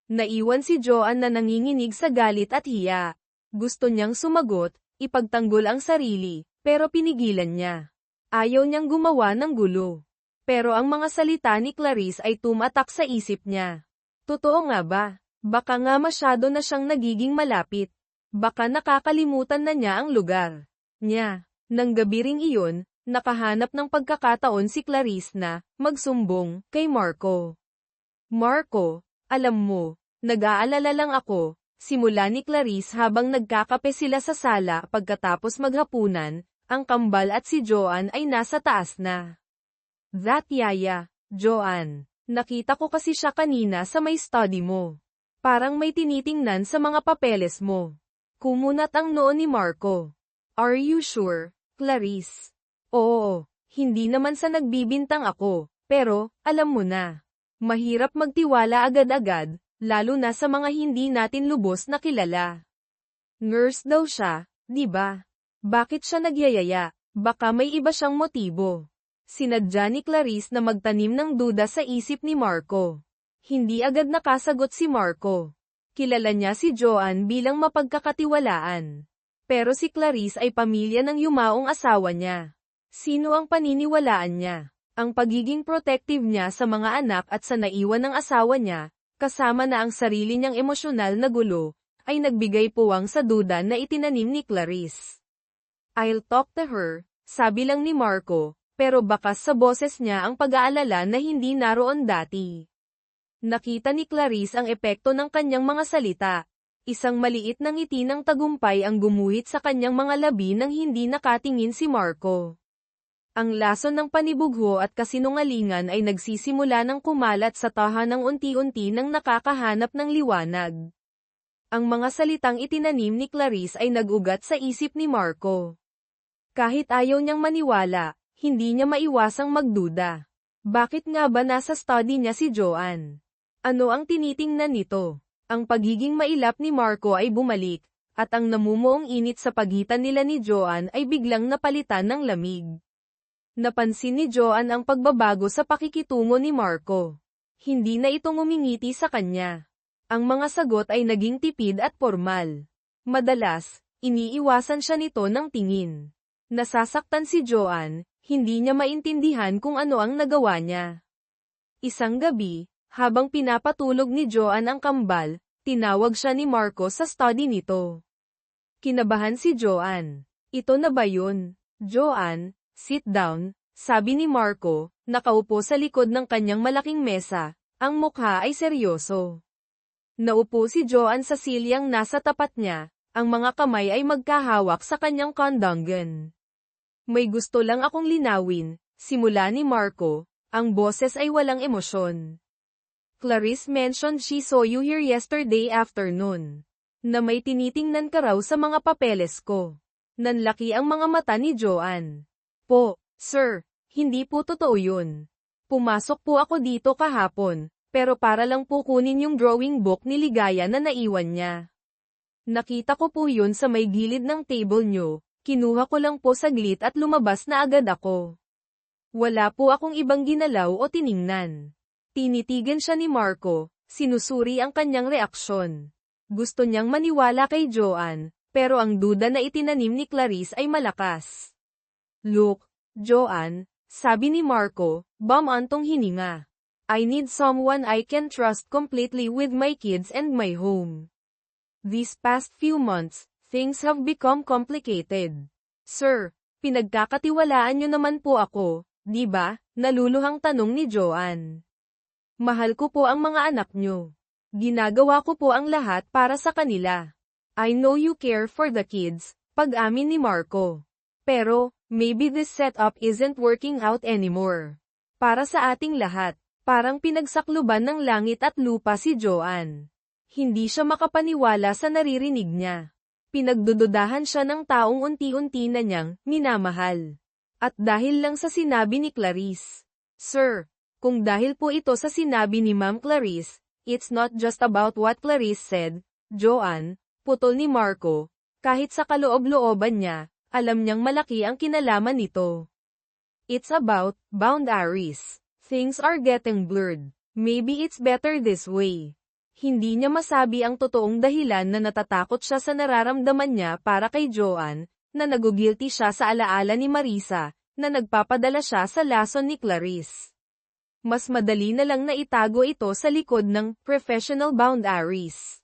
Naiwan si Joanne na nanginginig sa galit at hiya. Gusto niyang sumagot, ipagtanggol ang sarili, pero pinigilan niya. Ayaw niyang gumawa ng gulo. Pero ang mga salita ni Clarice ay tumatak sa isip niya. Totoo nga ba? Baka nga masyado na siyang nagiging malapit. Baka nakakalimutan na niya ang lugar niya. Nang gabi ring iyon, nakahanap ng pagkakataon si Clarice na magsumbong kay Marco. Marco, alam mo, nag-aalala lang ako, simula ni Clarice habang nagkakape sila sa sala pagkatapos maghapunan, ang kambal at si Joanne ay nasa taas na. That yaya, Joanne, nakita ko kasi siya kanina sa may study mo. Parang may tinitingnan sa mga papeles mo. Kumunat ang noo ni Marco. Are you sure, Clarice? Oo, hindi naman sa nagbibintang ako, pero, alam mo na. Mahirap magtiwala agad-agad, lalo na sa mga hindi natin lubos na kilala. Nurse daw siya, di ba? Bakit siya nagyayaya? Baka may iba siyang motibo. Sinadya ni Clarice na magtanim ng duda sa isip ni Marco. Hindi agad nakasagot si Marco. Kilala niya si Joanne bilang mapagkakatiwalaan. Pero si Clarice ay pamilya ng yumaong asawa niya. Sino ang paniniwalaan niya? Ang pagiging protective niya sa mga anak at sa naiwan ng asawa niya, kasama na ang sarili niyang emosyonal na gulo, ay nagbigay puwang sa duda na itinanim ni Clarice. I'll talk to her, sabi lang ni Marco, pero bakas sa boses niya ang pag-aalala na hindi naroon dati. Nakita ni Clarice ang epekto ng kanyang mga salita. Isang maliit na ngiti ng tagumpay ang gumuhit sa kanyang mga labi nang hindi nakatingin si Marco. Ang lason ng panibugho at kasinungalingan ay nagsisimula ng kumalat sa tahanang unti-unti nang nakakahanap ng liwanag. Ang mga salitang itinanim ni Clarice ay nag-ugat sa isip ni Marco. Kahit ayaw niyang maniwala, hindi niya maiwasang magduda. Bakit nga ba nasa study niya si Joanne? Ano ang tinitingnan nito? Ang pagiging mailap ni Marco ay bumalik, at ang namumuong init sa pagitan nila ni Joanne ay biglang napalitan ng lamig. Napansin ni Joanne ang pagbabago sa pakikitungo ni Marco. Hindi na ito ngumingiti sa kanya. Ang mga sagot ay naging tipid at formal. Madalas, iniiwasan siya nito ng tingin. Nasasaktan si Joanne, hindi niya maintindihan kung ano ang nagawa niya. Isang gabi, habang pinapatulog ni Joanne ang kambal, tinawag siya ni Marco sa study nito. Kinabahan si Joanne. Ito na ba yun? Joanne, sit down, sabi ni Marco, nakaupo sa likod ng kanyang malaking mesa, ang mukha ay seryoso. Naupo si Joanne sa silyang nasa tapat niya, ang mga kamay ay magkahawak sa kanyang kondongan. May gusto lang akong linawin, simula ni Marco, ang boses ay walang emosyon. Clarice mentioned she saw you here yesterday afternoon. Na may tinitingnan ka raw sa mga papeles ko. Nanlaki ang mga mata ni Joanne. Po, sir, hindi po totoo yun. Pumasok po ako dito kahapon, pero para lang po kunin yung drawing book ni Ligaya na naiwan niya. Nakita ko po yun sa may gilid ng table nyo, kinuha ko lang po saglit at lumabas na agad ako. Wala po akong ibang ginalaw o tiningnan. Tinitigan siya ni Marco, sinusuri ang kanyang reaksyon. Gusto niyang maniwala kay Joanne, pero ang duda na itinanim ni Clarice ay malakas. Look, Joanne, sabi ni Marco, bumantong hininga. I need someone I can trust completely with my kids and my home. These past few months, things have become complicated. Sir, pinagkakatiwalaan niyo naman po ako, di ba? Naluluhang tanong ni Joanne. Mahal ko po ang mga anak niyo. Ginagawa ko po ang lahat para sa kanila. I know you care for the kids, pag-amin ni Marco. Pero, maybe this setup isn't working out anymore. Para sa ating lahat, parang pinagsakluban ng langit at lupa si Joanne. Hindi siya makapaniwala sa naririnig niya. Pinagdududahan siya ng taong unti-unti na niyang minamahal. At dahil lang sa sinabi ni Clarice. Sir, kung dahil po ito sa sinabi ni Ma'am Clarice, it's not just about what Clarice said, Joanne, putol ni Marco. Kahit sa kaloob-looban niya, alam niyang malaki ang kinalaman nito. It's about boundaries. Things are getting blurred. Maybe it's better this way. Hindi niya masabi ang totoong dahilan na natatakot siya sa nararamdaman niya para kay Joanne, na nagugilty siya sa alaala ni Marisa, na nagpapadala siya sa lason ni Clarice. Mas madali na lang na itago ito sa likod ng professional boundaries.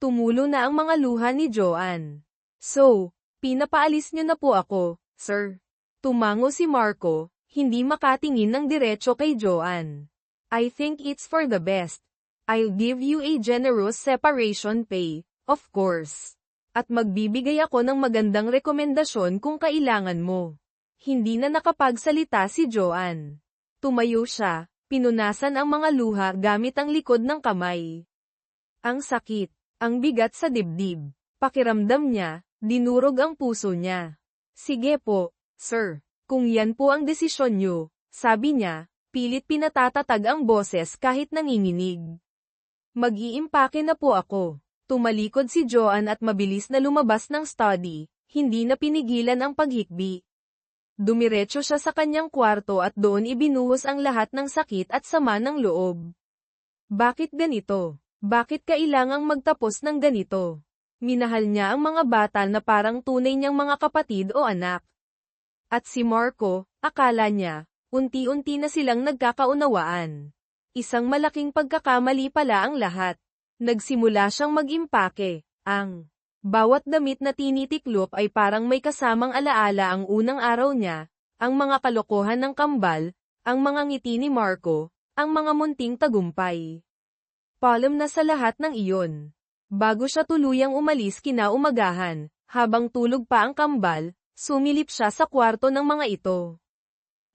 Tumulo na ang mga luha ni Joanne. So, pinapaalis niyo na po ako, sir. Tumango si Marco, hindi makatingin ng diretso kay Joanne. I think it's for the best. I'll give you a generous separation pay, of course. At magbibigay ako ng magandang rekomendasyon kung kailangan mo. Hindi na nakapagsalita si Joanne. Tumayo siya, pinunasan ang mga luha gamit ang likod ng kamay. Ang sakit, ang bigat sa dibdib. Pakiramdam niya, dinurog ang puso niya. Sige po, sir, kung yan po ang desisyon niyo, sabi niya, pilit pinatatatag ang boses kahit nanginginig. Mag-iimpake na po ako. Tumalikod si Joanne at mabilis na lumabas ng study, hindi na pinigilan ang paghikbi. Dumiretso siya sa kanyang kwarto at doon ibinuhos ang lahat ng sakit at sama ng loob. Bakit ganito? Bakit kailangang magtapos ng ganito? Minahal niya ang mga bata na parang tunay niyang mga kapatid o anak. At si Marco, akala niya, unti-unti na silang nagkakaunawaan. Isang malaking pagkakamali pala ang lahat. Nagsimula siyang mag-impake, ang bawat damit na tinitiklop ay parang may kasamang alaala ang unang araw niya, ang mga kalokohan ng kambal, ang mga ngiti ni Marco, ang mga munting tagumpay. Palom na sa lahat ng iyon. Bago siya tuluyang umalis kinaumagahan, habang tulog pa ang kambal, sumilip siya sa kwarto ng mga ito.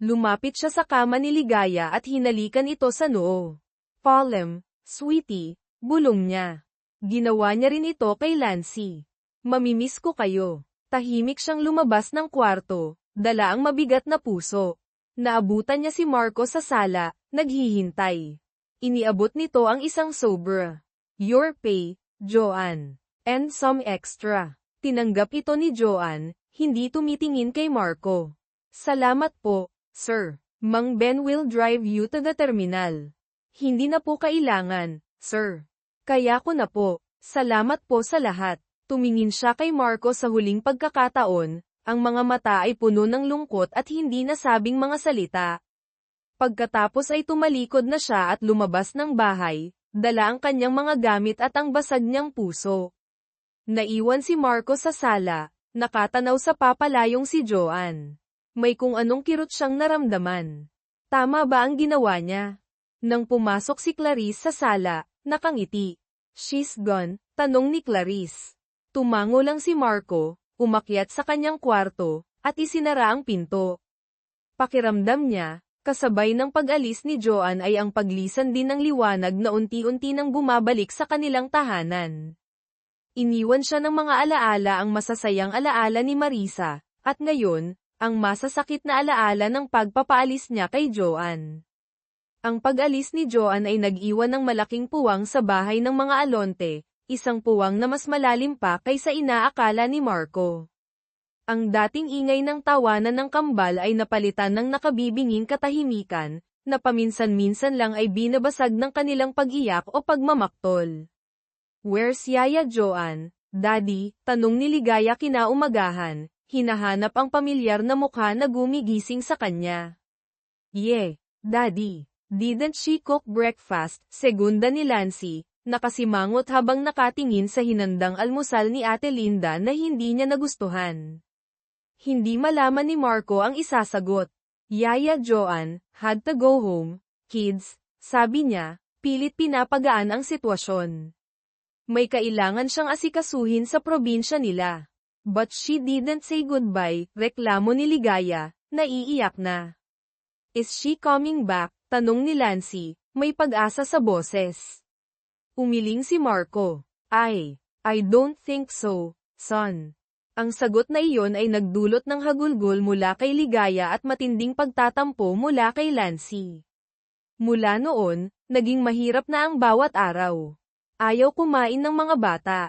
Lumapit siya sa kama ni Ligaya at hinalikan ito sa noo. "Palem, sweetie," bulong niya. Ginawa niya rin ito kay Lancy. "Mamimiss ko kayo." Tahimik siyang lumabas ng kwarto, dala ang mabigat na puso. Naabutan niya si Marco sa sala, naghihintay. Iniabot nito ang isang sobra. "Your pay, Joanne. And some extra." Tinanggap ito ni Joanne, hindi tumitingin kay Marco. "Salamat po, sir. Mang Ben will drive you to the terminal." "Hindi na po kailangan, sir. Kaya ko na po. Salamat po sa lahat." Tumingin siya kay Marco sa huling pagkakataon, ang mga mata ay puno ng lungkot at hindi nasabing mga salita. Pagkatapos ay tumalikod na siya at lumabas ng bahay, dala ang kanyang mga gamit at ang basag niyang puso. Naiwan si Marco sa sala, nakatanaw sa papalayong si Joanne. May kung anong kirot siyang naramdaman. Tama ba ang ginawa niya? Nang pumasok si Clarice sa sala, nakangiti. "She's gone?" tanong ni Clarice. Tumango lang si Marco, umakyat sa kanyang kwarto, at isinara ang pinto. Pakiramdam niya, kasabay ng pag-alis ni Joanne ay ang paglisan din ng liwanag na unti-unti nang bumabalik sa kanilang tahanan. Iniwan siya ng mga alaala ang masasayang alaala ni Marisa, at ngayon, ang masasakit na alaala ng pagpapaalis niya kay Joanne. Ang pag-alis ni Joanne ay nag-iwan ng malaking puwang sa bahay ng mga Alonte, isang puwang na mas malalim pa kaysa inaakala ni Marco. Ang dating ingay ng tawanan ng kambal ay napalitan ng nakabibinging katahimikan, na paminsan-minsan lang ay binabasag ng kanilang pag-iyak o pagmamaktol. "Where's Yaya Joanne, Daddy?" tanong ni Ligaya kinaumagahan, hinahanap ang pamilyar na mukha na gumigising sa kanya. "Yeah, Daddy. Didn't she cook breakfast?" segunda ni Lancy, nakasimangot habang nakatingin sa hinandang almusal ni Ate Linda na hindi niya nagustuhan. Hindi malaman ni Marco ang isasagot. "Yaya Joanne had to go home, kids," sabi niya, pilit pinapagaan ang sitwasyon. May kailangan siyang asikasuhin sa probinsya nila. "But she didn't say goodbye," reklamo ni Ligaya, naiiyak na. "Is she coming back?" tanong ni Lancy, may pag-asa sa boses. Umiling si Marco. I don't think so, son." Ang sagot na iyon ay nagdulot ng hagulgol mula kay Ligaya at matinding pagtatampo mula kay Lancy. Mula noon, naging mahirap na ang bawat araw. Ayaw kumain ng mga bata.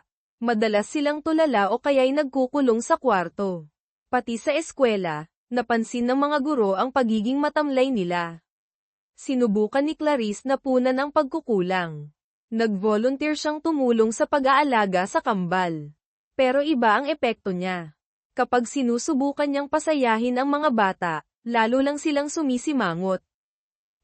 Madalas silang tulala o kaya'y nagkukulong sa kwarto. Pati sa eskwela, napansin ng mga guro ang pagiging matamlay nila. Sinubukan ni Clarice na punan ang pagkukulang. Nag-volunteer siyang tumulong sa pag-aalaga sa kambal. Pero iba ang epekto niya. Kapag sinusubukan niyang pasayahin ang mga bata, lalo lang silang sumisimangot.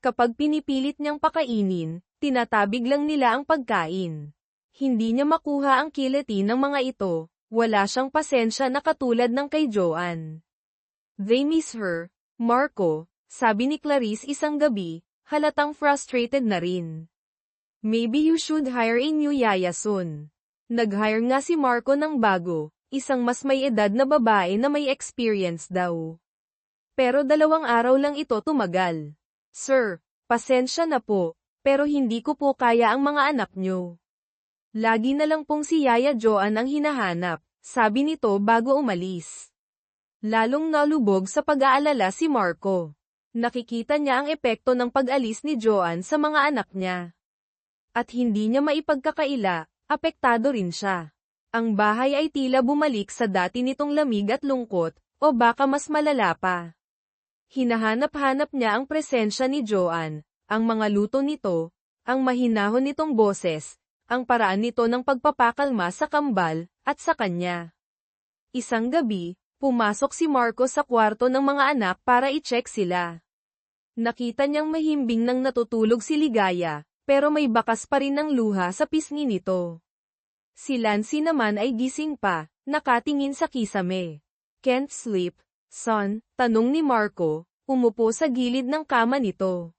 Kapag pinipilit niyang pakainin, tinatabig lang nila ang pagkain. Hindi niya makuha ang kiliti ng mga ito, wala siyang pasensya na katulad ng kay Joanne. "They miss her, Marco," sabi ni Clarice isang gabi, halatang frustrated na rin. "Maybe you should hire a new yaya soon." Nag-hire nga si Marco ng bago, isang mas may edad na babae na may experience daw. Pero 2 araw lang ito tumagal. "Sir, pasensya na po, pero hindi ko po kaya ang mga anak nyo. Lagi na lang pong si Yaya Joanne ang hinahanap," sabi nito bago umalis. Lalong nalubog sa pag-aalala si Marco. Nakikita niya ang epekto ng pag-alis ni Joanne sa mga anak niya. At hindi niya maipagkakaila, apektado rin siya. Ang bahay ay tila bumalik sa dati nitong lamig at lungkot, o baka mas malala pa. Hinahanap-hanap niya ang presensya ni Joanne, ang mga luto nito, ang mahinahon nitong boses, ang paraan nito ng pagpapakalma sa kambal, at sa kanya. Isang gabi, pumasok si Marco sa kwarto ng mga anak para i-check sila. Nakita niyang mahimbing nang natutulog si Ligaya, pero may bakas pa rin ng luha sa pisngi nito. Si Lancy naman ay gising pa, nakatingin sa kisame. "Can't sleep, son?" tanong ni Marco, umupo sa gilid ng kama nito.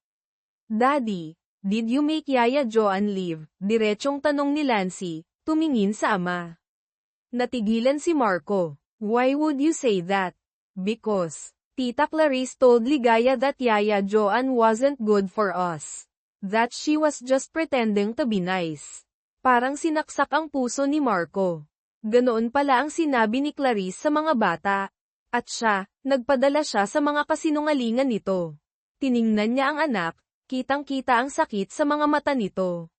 "Daddy, did you make Yaya Joanne leave?" Diretsong tanong ni Lancy, tumingin sa ama. Natigilan si Marco. "Why would you say that?" "Because," Tita Clarice told Ligaya that Yaya Joan wasn't good for us. That she was just pretending to be nice. Parang sinaksak ang puso ni Marco. Ganoon pala ang sinabi ni Clarice sa mga bata. At siya, nagpadala siya sa mga kasinungalingan nito. Tiningnan niya ang anak, kitang-kita ang sakit sa mga mata nito.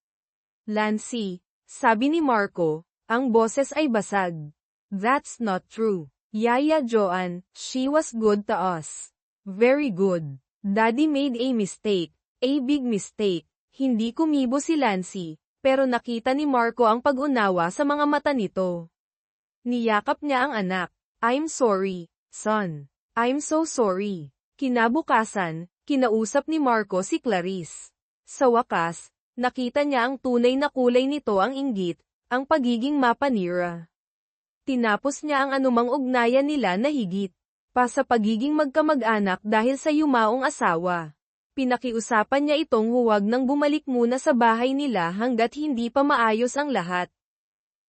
Lancy, sabi ni Marco, ang boses ay basag. That's not true. Yaya Joan, she was good to us. Very good. Daddy made a mistake, a big mistake. Hindi kumibo si Lancy, pero nakita ni Marco ang pag-unawa sa mga mata nito. Niyakap niya ang anak. I'm sorry, son. I'm so sorry. Kinabukasan, kinausap ni Marco si Clarice. Sa wakas, nakita niya ang tunay na kulay nito, ang inggit, ang pagiging mapanira. Tinapos niya ang anumang ugnayan nila na higit pa sa pagiging magkamag-anak dahil sa yumaong asawa. Pinakiusapan niya itong huwag nang bumalik muna sa bahay nila hanggat hindi pa maayos ang lahat.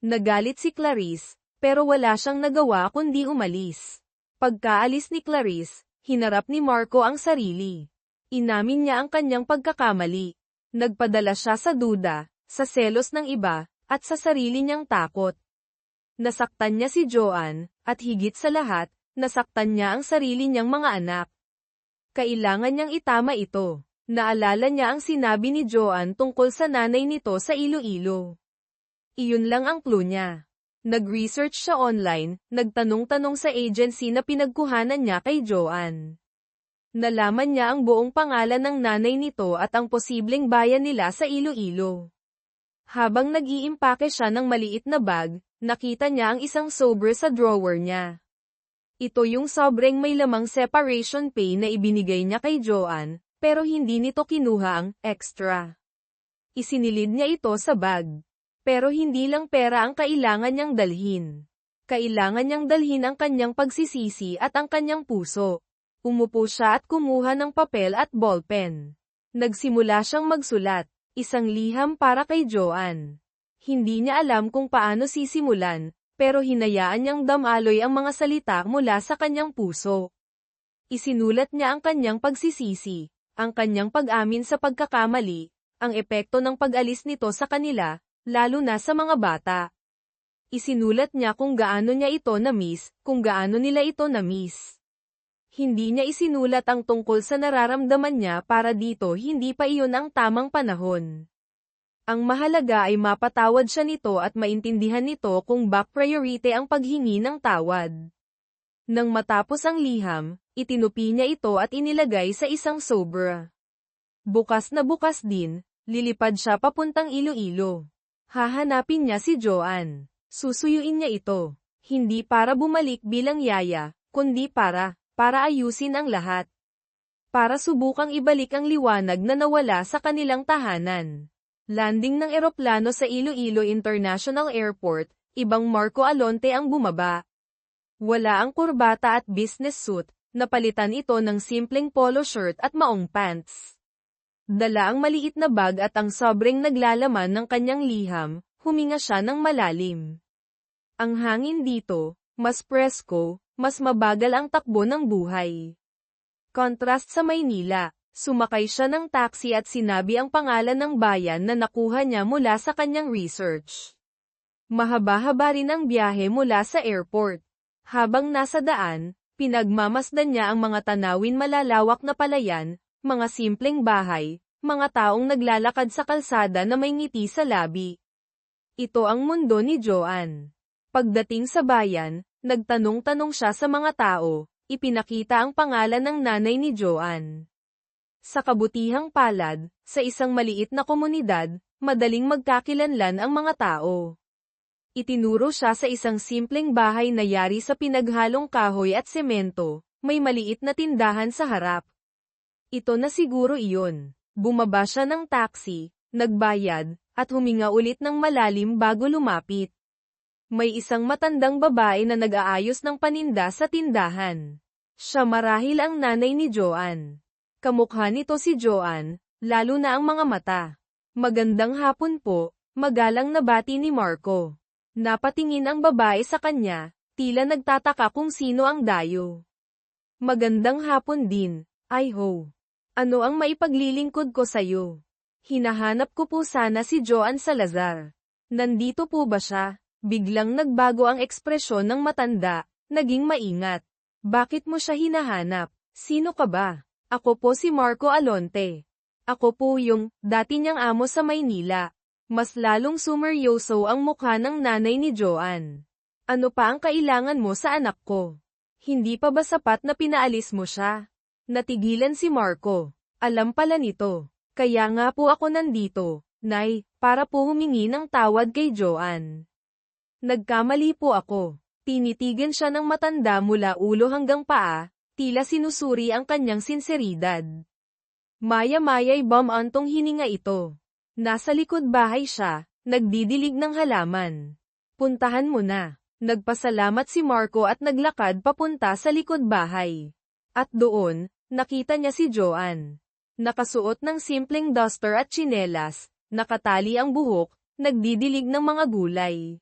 Nagalit si Clarice, pero wala siyang nagawa kundi umalis. Pagkaalis ni Clarice, hinarap ni Marco ang sarili. Inamin niya ang kanyang pagkakamali. Nagpadala siya sa duda, sa selos ng iba, at sa sarili niyang takot. Nasaktan niya si Joan, at higit sa lahat, nasaktan niya ang sarili niyang mga anak. Kailangan niyang itama ito. Naalala niya ang sinabi ni Joan tungkol sa nanay nito sa Iloilo. Iyon lang ang clue niya. Nag-research siya online, nagtanong-tanong sa agency na pinagkuhanan niya kay Joan. Nalaman niya ang buong pangalan ng nanay nito at ang posibleng bayan nila sa Iloilo. Habang nag-iimpake siya ng maliit na bag, nakita niya ang isang sobre sa drawer niya. Ito yung sobrang may lamang separation pay na ibinigay niya kay Joan, pero hindi nito kinuha ang extra. Isinilid niya ito sa bag. Pero hindi lang pera ang kailangan niyang dalhin. Kailangan niyang dalhin ang kanyang pagsisisi at ang kanyang puso. Umupo siya at kumuha ng papel at ballpen. Nagsimula siyang magsulat, isang liham para kay Joan. Hindi niya alam kung paano sisimulan, pero hinayaan niyang damaloy ang mga salita mula sa kanyang puso. Isinulat niya ang kanyang pagsisisi, ang kanyang pag-amin sa pagkakamali, ang epekto ng pag-alis nito sa kanila, lalo na sa mga bata. Isinulat niya kung gaano niya ito na-miss, kung gaano nila ito na-miss. Hindi niya isinulat ang tungkol sa nararamdaman niya para dito hindi pa iyon ang tamang panahon. Ang mahalaga ay mapatawad siya nito at maintindihan nito kung back priority ang paghingi ng tawad. Nang matapos ang liham, itinupi niya ito at inilagay sa isang sobre. Bukas na bukas din, lilipad siya papuntang Iloilo. Hahanapin niya si Joan. Susuyuin niya ito. Hindi para bumalik bilang yaya, kundi para ayusin ang lahat. Para subukang ibalik ang liwanag na nawala sa kanilang tahanan. Landing ng eroplano sa Iloilo International Airport, ibang Marco Alonte ang bumaba. Wala ang kurbata at business suit, napalitan ito ng simpleng polo shirt at maong pants. Dala ang maliit na bag at ang sobrang naglalaman ng kanyang liham, huminga siya ng malalim. Ang hangin dito, mas presko, mas mabagal ang takbo ng buhay. Contrast sa Maynila, sumakay siya ng taxi at sinabi ang pangalan ng bayan na nakuha niya mula sa kanyang research. Mahaba-haba rin ang biyahe mula sa airport. Habang nasa daan, pinagmamasdan niya ang mga tanawin malalawak na palayan, mga simpleng bahay, mga taong naglalakad sa kalsada na may ngiti sa labi. Ito ang mundo ni Joan. Pagdating sa bayan, nagtanong-tanong siya sa mga tao, ipinakita ang pangalan ng nanay ni Joan. Sa kabutihang palad, sa isang maliit na komunidad, madaling magkakilanlan ang mga tao. Itinuro siya sa isang simpleng bahay na yari sa pinaghalong kahoy at semento, may maliit na tindahan sa harap. Ito na siguro iyon. Bumaba siya ng taxi, nagbayad, at huminga ulit ng malalim bago lumapit. May isang matandang babae na nag-aayos ng paninda sa tindahan. Siya marahil ang nanay ni Joan. Kamukha nito si Joan, lalo na ang mga mata. Magandang hapon po, magalang na bati ni Marco. Napatingin ang babae sa kanya, tila nagtataka kung sino ang dayo. Magandang hapon din, Iho. Ano ang maipaglilingkod ko sa'yo? Hinahanap ko po sana si Joan Salazar. Nandito po ba siya? Biglang nagbago ang ekspresyon ng matanda, naging maingat. Bakit mo siya hinahanap? Sino ka ba? Ako po si Marco Alonte. Ako po yung dati niyang amo sa Maynila. Mas lalong sumeryoso ang mukha ng nanay ni Joan. Ano pa ang kailangan mo sa anak ko? Hindi pa ba sapat na pinaalis mo siya? Natigilan si Marco. Alam pala nito. Kaya nga po ako nandito, Nay, para po humingi ng tawad kay Joan. Nagkamali po ako. Tinitigan siya ng matanda mula ulo hanggang paa, tila sinusuri ang kanyang sinseridad. Maya-maya'y bumantong hininga ito. Nasa likod bahay siya, nagdidilig ng halaman. Puntahan mo na. Nagpasalamat si Marco at naglakad papunta sa likod bahay. At doon, nakita niya si Joan. Nakasuot ng simpleng duster at tsinelas, nakatali ang buhok, nagdidilig ng mga gulay.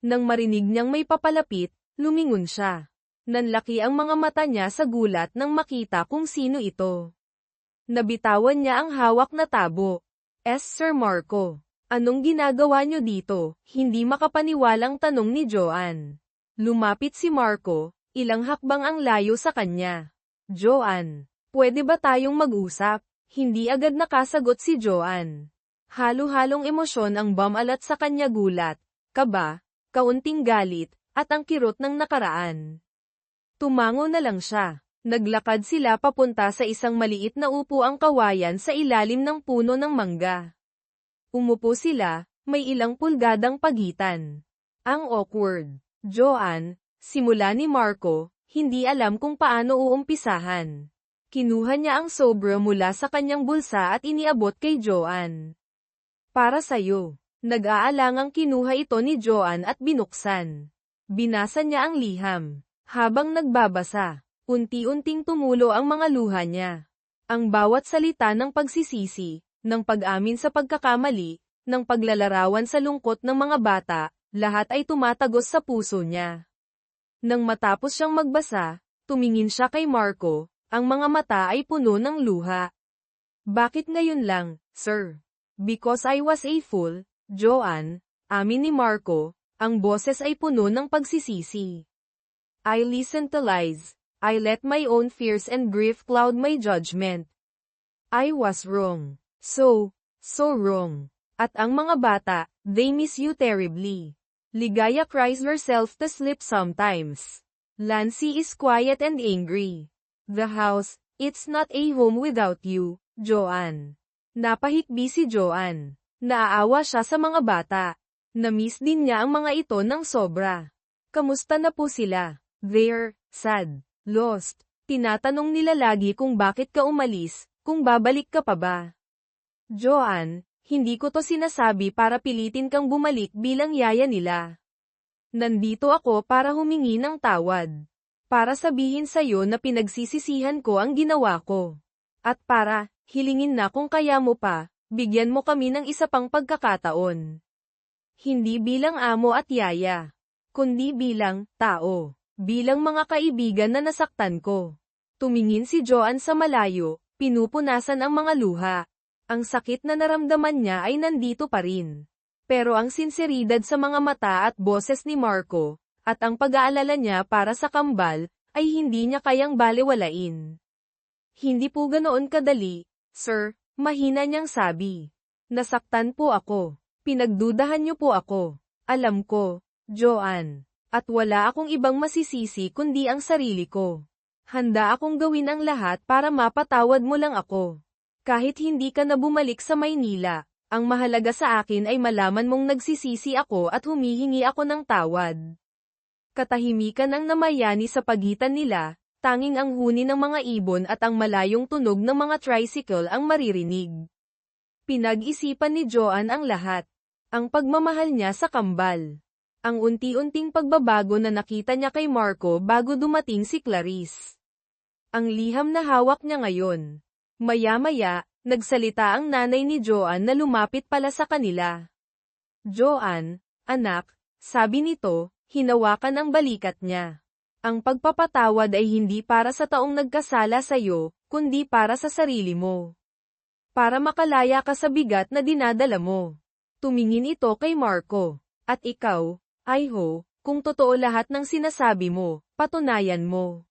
Nang marinig niyang may papalapit, lumingon siya. Nanlaki ang mga mata niya sa gulat nang makita kung sino ito. Nabitawan niya ang hawak na tabo. Sir Marco, anong ginagawa niyo dito? Hindi makapaniwalang tanong ni Joan. Lumapit si Marco, ilang hakbang ang layo sa kanya. Joan, pwede ba tayong mag-usap? Hindi agad nakasagot si Joan. Halo-halong emosyon ang bumalat sa kanya, gulat, kaba, kaunting galit, at ang kirot ng nakaraan. Tumango na lang siya. Naglakad sila papunta sa isang maliit na upuang kawayan sa ilalim ng puno ng mangga. Umupo sila, may ilang pulgadang pagitan. Ang awkward. Joan, simula ni Marco, hindi alam kung paano uumpisahan. Kinuha niya ang sobra mula sa kanyang bulsa at iniabot kay Joan. Para sa'yo. Nag-aalangang kinuha ito ni Joan at binuksan. Binasa niya ang liham. Habang nagbabasa, unti-unting tumulo ang mga luha niya. Ang bawat salita ng pagsisisi, ng pag-amin sa pagkakamali, ng paglalarawan sa lungkot ng mga bata, lahat ay tumatagos sa puso niya. Nang matapos siyang magbasa, tumingin siya kay Marco, ang mga mata ay puno ng luha. Bakit ngayon lang, sir? Because I was a fool, Joan, amin ni Marco, ang boses ay puno ng pagsisisi. I listened to lies. I let my own fears and grief cloud my judgment. I was wrong. So wrong. At ang mga bata, they miss you terribly. Ligaya cries herself to sleep sometimes. Lancy is quiet and angry. The house, it's not a home without you, Joan. Napahikbi si Joan. Naaawa siya sa mga bata. Na-miss din niya ang mga ito ng sobra. Kamusta na po sila? They're sad, lost. Tinatanong nila lagi kung bakit ka umalis, kung babalik ka pa ba. Joan, hindi ko to sinasabi para pilitin kang bumalik bilang yaya nila. Nandito ako para humingi ng tawad. Para sabihin sa'yo na pinagsisisihan ko ang ginawa ko. At para, hilingin na kung kaya mo pa, bigyan mo kami ng isa pang pagkakataon. Hindi bilang amo at yaya, kundi bilang tao, bilang mga kaibigan na nasaktan ko. Tumingin si Joan sa malayo, pinupunasan ang mga luha. Ang sakit na naramdaman niya ay nandito pa rin. Pero ang sinseridad sa mga mata at boses ni Marco, at ang pag-aalala niya para sa kambal, ay hindi niya kayang balewalain. Hindi po ganoon kadali, sir, mahina niyang sabi. Nasaktan po ako. Pinagdudahan niyo po ako. Alam ko, Joan. At wala akong ibang masisisi kundi ang sarili ko. Handa akong gawin ang lahat para mapatawad mo lang ako. Kahit hindi ka na bumalik sa Maynila, ang mahalaga sa akin ay malaman mong nagsisisi ako at humihingi ako ng tawad. Katahimikan ang namayani sa pagitan nila, tanging ang huni ng mga ibon at ang malayong tunog ng mga tricycle ang maririnig. Pinag-isipan ni Joan ang lahat. Ang pagmamahal niya sa kambal. Ang unti-unting pagbabago na nakita niya kay Marco bago dumating si Clarice. Ang liham na hawak niya ngayon. Maya-maya, nagsalita ang nanay ni Joan na lumapit pala sa kanila. Joan, anak, sabi nito, hinawakan ang balikat niya. Ang pagpapatawad ay hindi para sa taong nagkasala sa'yo, kundi para sa sarili mo. Para makalaya ka sa bigat na dinadala mo. Tumingin ito kay Marco. At ikaw, Iho, kung totoo lahat ng sinasabi mo, patunayan mo.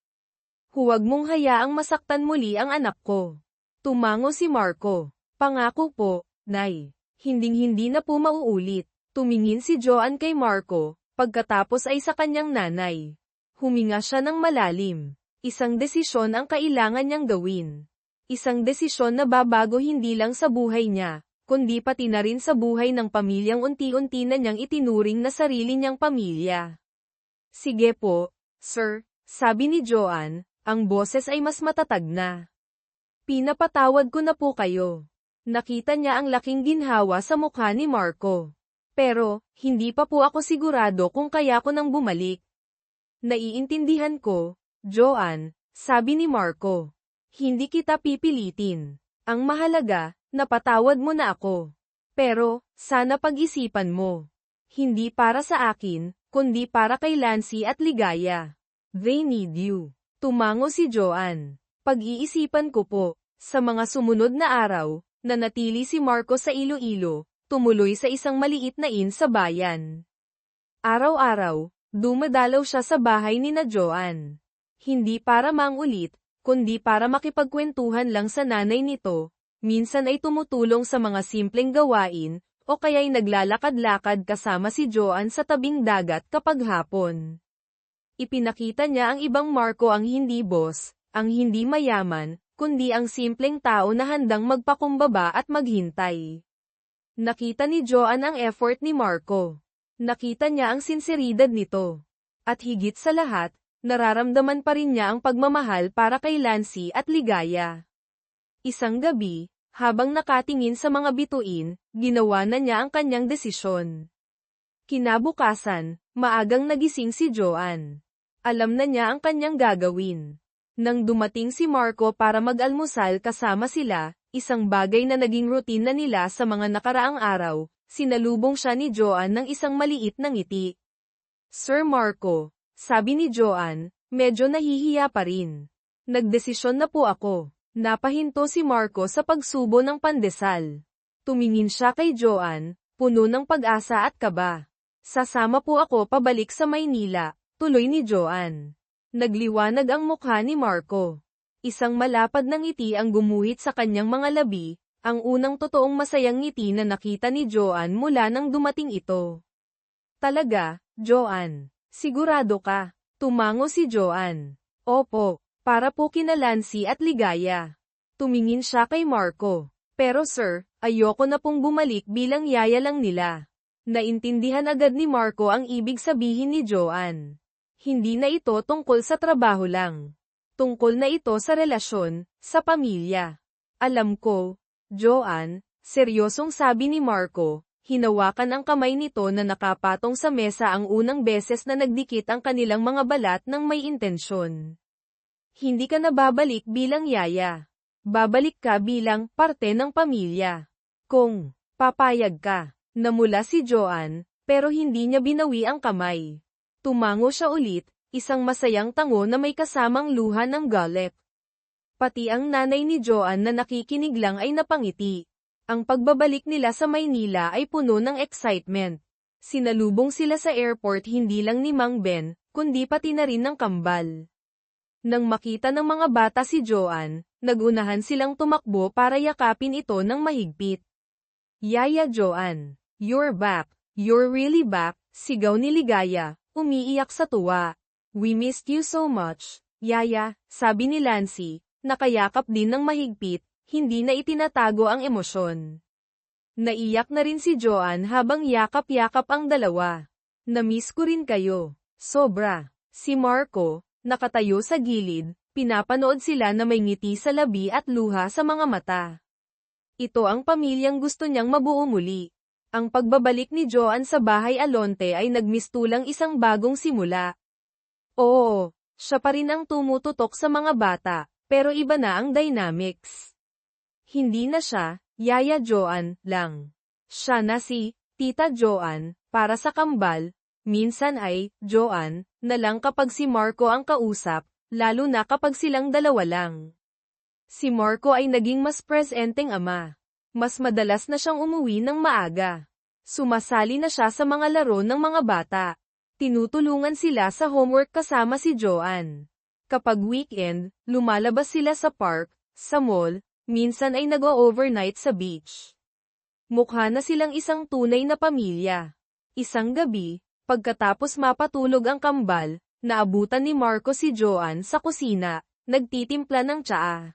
Huwag mong hayaang masaktan muli ang anak ko. Tumango si Marco. Pangako po, Nay. Hinding-hindi na po mauulit. Tumingin si Joanne kay Marco, pagkatapos ay sa kanyang nanay. Huminga siya ng malalim. Isang desisyon ang kailangan niyang gawin. Isang desisyon na babago hindi lang sa buhay niya, kundi pati na rin sa buhay ng pamilyang unti-unti na niyang itinuring na sarili niyang pamilya. Sige po, sir, sabi ni Joanne, ang boses ay mas matatag na. Pinapatawad ko na po kayo. Nakita niya ang laking ginhawa sa mukha ni Marco. Pero, hindi pa po ako sigurado kung kaya ko nang bumalik. Naiintindihan ko, Joanne, sabi ni Marco. Hindi kita pipilitin. Ang mahalaga, napatawad mo na ako. Pero, sana pag-isipan mo. Hindi para sa akin, kundi para kay Lancy at Ligaya. They need you. Tumango si Joanne. Pag-iisipan ko po. Sa mga sumunod na araw, nanatili si Marco sa Iloilo, tumuloy sa isang maliit na inn sa bayan. Araw-araw, dumadalaw siya sa bahay ni na Joanne. Hindi para mangulit, kundi para makipagkwentuhan lang sa nanay nito, minsan ay tumutulong sa mga simpleng gawain, o kaya'y naglalakad-lakad kasama si Joanne sa tabing dagat kapag hapon. Ipinakita niya ang ibang Marco ang hindi boss, ang hindi mayaman, kundi ang simpleng tao na handang magpakumbaba at maghintay. Nakita ni Joanne ang effort ni Marco. Nakita niya ang sinseridad nito. At higit sa lahat, nararamdaman pa rin niya ang pagmamahal para kay Lancy at Ligaya. Isang gabi, habang nakatingin sa mga bituin, ginawa na niya ang kanyang desisyon. Kinabukasan, maagang nagising si Joanne. Alam na niya ang kanyang gagawin. Nang dumating si Marco para mag-almusal kasama sila, isang bagay na naging routine na nila sa mga nakaraang araw, sinalubong siya ni Joanne ng isang maliit na ngiti. Sir Marco, sabi ni Joanne, medyo nahihiya pa rin. Nagdesisyon na po ako. Napahinto si Marco sa pagsubo ng pandesal. Tumingin siya kay Joanne, puno ng pag-asa at kaba. Sasama po ako pabalik sa Maynila, tuloy ni Joanne. Nagliwanag ang mukha ni Marco. Isang malapad na ngiti ang gumuhit sa kanyang mga labi, ang unang totoong masayang ngiti na nakita ni Joanne mula nang dumating ito. Talaga, Joanne? Sigurado ka? Tumango si Joanne. Opo, para po kina Lancy at Ligaya. Tumingin siya kay Marco. Pero sir, ayoko na pong bumalik bilang yaya lang nila. Naintindihan agad ni Marco ang ibig sabihin ni Joanne. Hindi na ito tungkol sa trabaho lang. Tungkol na ito sa relasyon, sa pamilya. Alam ko, Joanne, seryosong sabi ni Marco, hinawakan ang kamay nito na nakapatong sa mesa ang unang beses na nagdikit ang kanilang mga balat ng may intensyon. Hindi ka na babalik bilang yaya. Babalik ka bilang parte ng pamilya. Kung papayag ka, namula si Joanne, pero hindi niya binawi ang kamay. Tumango siya ulit, isang masayang tango na may kasamang luha ng galit. Pati ang nanay ni Joanne na nakikinig lang ay napangiti. Ang pagbabalik nila sa Maynila ay puno ng excitement. Sinalubong sila sa airport hindi lang ni Mang Ben, kundi pati na rin ng kambal. Nang makita ng mga bata si Joanne, nagunahan silang tumakbo para yakapin ito ng mahigpit. Yaya Joanne, you're back, you're really back, sigaw ni Ligaya. Umiiyak sa tuwa. We missed you so much, Yaya, sabi ni Lancy, nakayakap din ng mahigpit, hindi na itinatago ang emosyon. Naiyak na rin si Joanne habang yakap-yakap ang dalawa. Namiss ko rin kayo. Sobra. Si Marco, nakatayo sa gilid, pinapanood sila na may ngiti sa labi at luha sa mga mata. Ito ang pamilyang gusto niyang mabuo muli. Ang pagbabalik ni Joanne sa bahay Alonte ay nagmistulang isang bagong simula. Oo, siya pa rin ang tumututok sa mga bata, pero iba na ang dynamics. Hindi na siya, Yaya Joanne, lang. Siya na si Tita Joanne, para sa kambal, Minsan ay, Joanne, na lang kapag si Marco ang kausap, lalo na kapag silang dalawa lang. Si Marco ay naging mas presenteng ama. Mas madalas na siyang umuwi ng maaga. Sumasali na siya sa mga laro ng mga bata. Tinutulungan sila sa homework kasama si Joanne. Kapag weekend, lumalabas sila sa park, sa mall, minsan ay nag-o-overnight sa beach. Mukha na silang isang tunay na pamilya. Isang gabi, pagkatapos mapatulog ang kambal, naabutan ni Marco si Joanne sa kusina, nagtitimpla ng tsaa.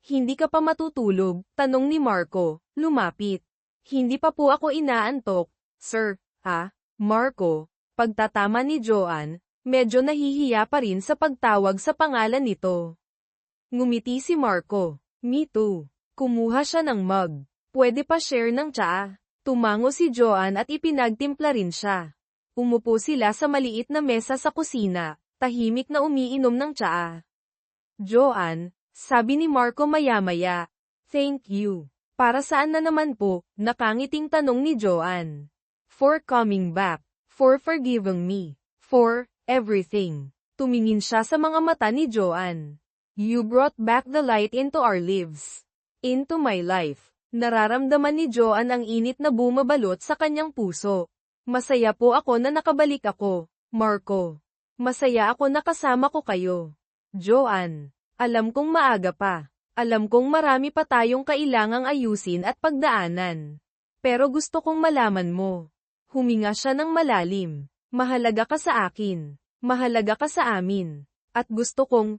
Hindi ka pa matutulog? Tanong ni Marco, lumapit. Hindi pa po ako inaantok, sir. Marco. Pagtatama ni Joanne, medyo nahihiya pa rin sa pagtawag sa pangalan nito. Ngumiti si Marco. Me too. Kumuha siya ng mug. Pwede pa share ng tsaa. Tumango si Joanne at ipinagtimpla rin siya. Umupo sila sa maliit na mesa sa kusina, tahimik na umiinom ng tsaa. Joanne, sabi ni Marco maya-maya. Thank you. Para saan na naman po? Nakangiting tanong ni Joanne. For coming back. For forgiving me. For everything. Tumingin siya sa mga mata ni Joanne. You brought back the light into our lives. Into my life. Nararamdaman ni Joanne ang init na bumabalot sa kanyang puso. Masaya po ako na nakabalik ako, Marco. Masaya ako na kasama ko kayo. Joanne, alam kong maaga pa. Alam kong marami pa tayong kailangang ayusin at pagdaanan. Pero gusto kong malaman mo. Huminga siya ng malalim. Mahalaga ka sa akin. Mahalaga ka sa amin. At gusto kong,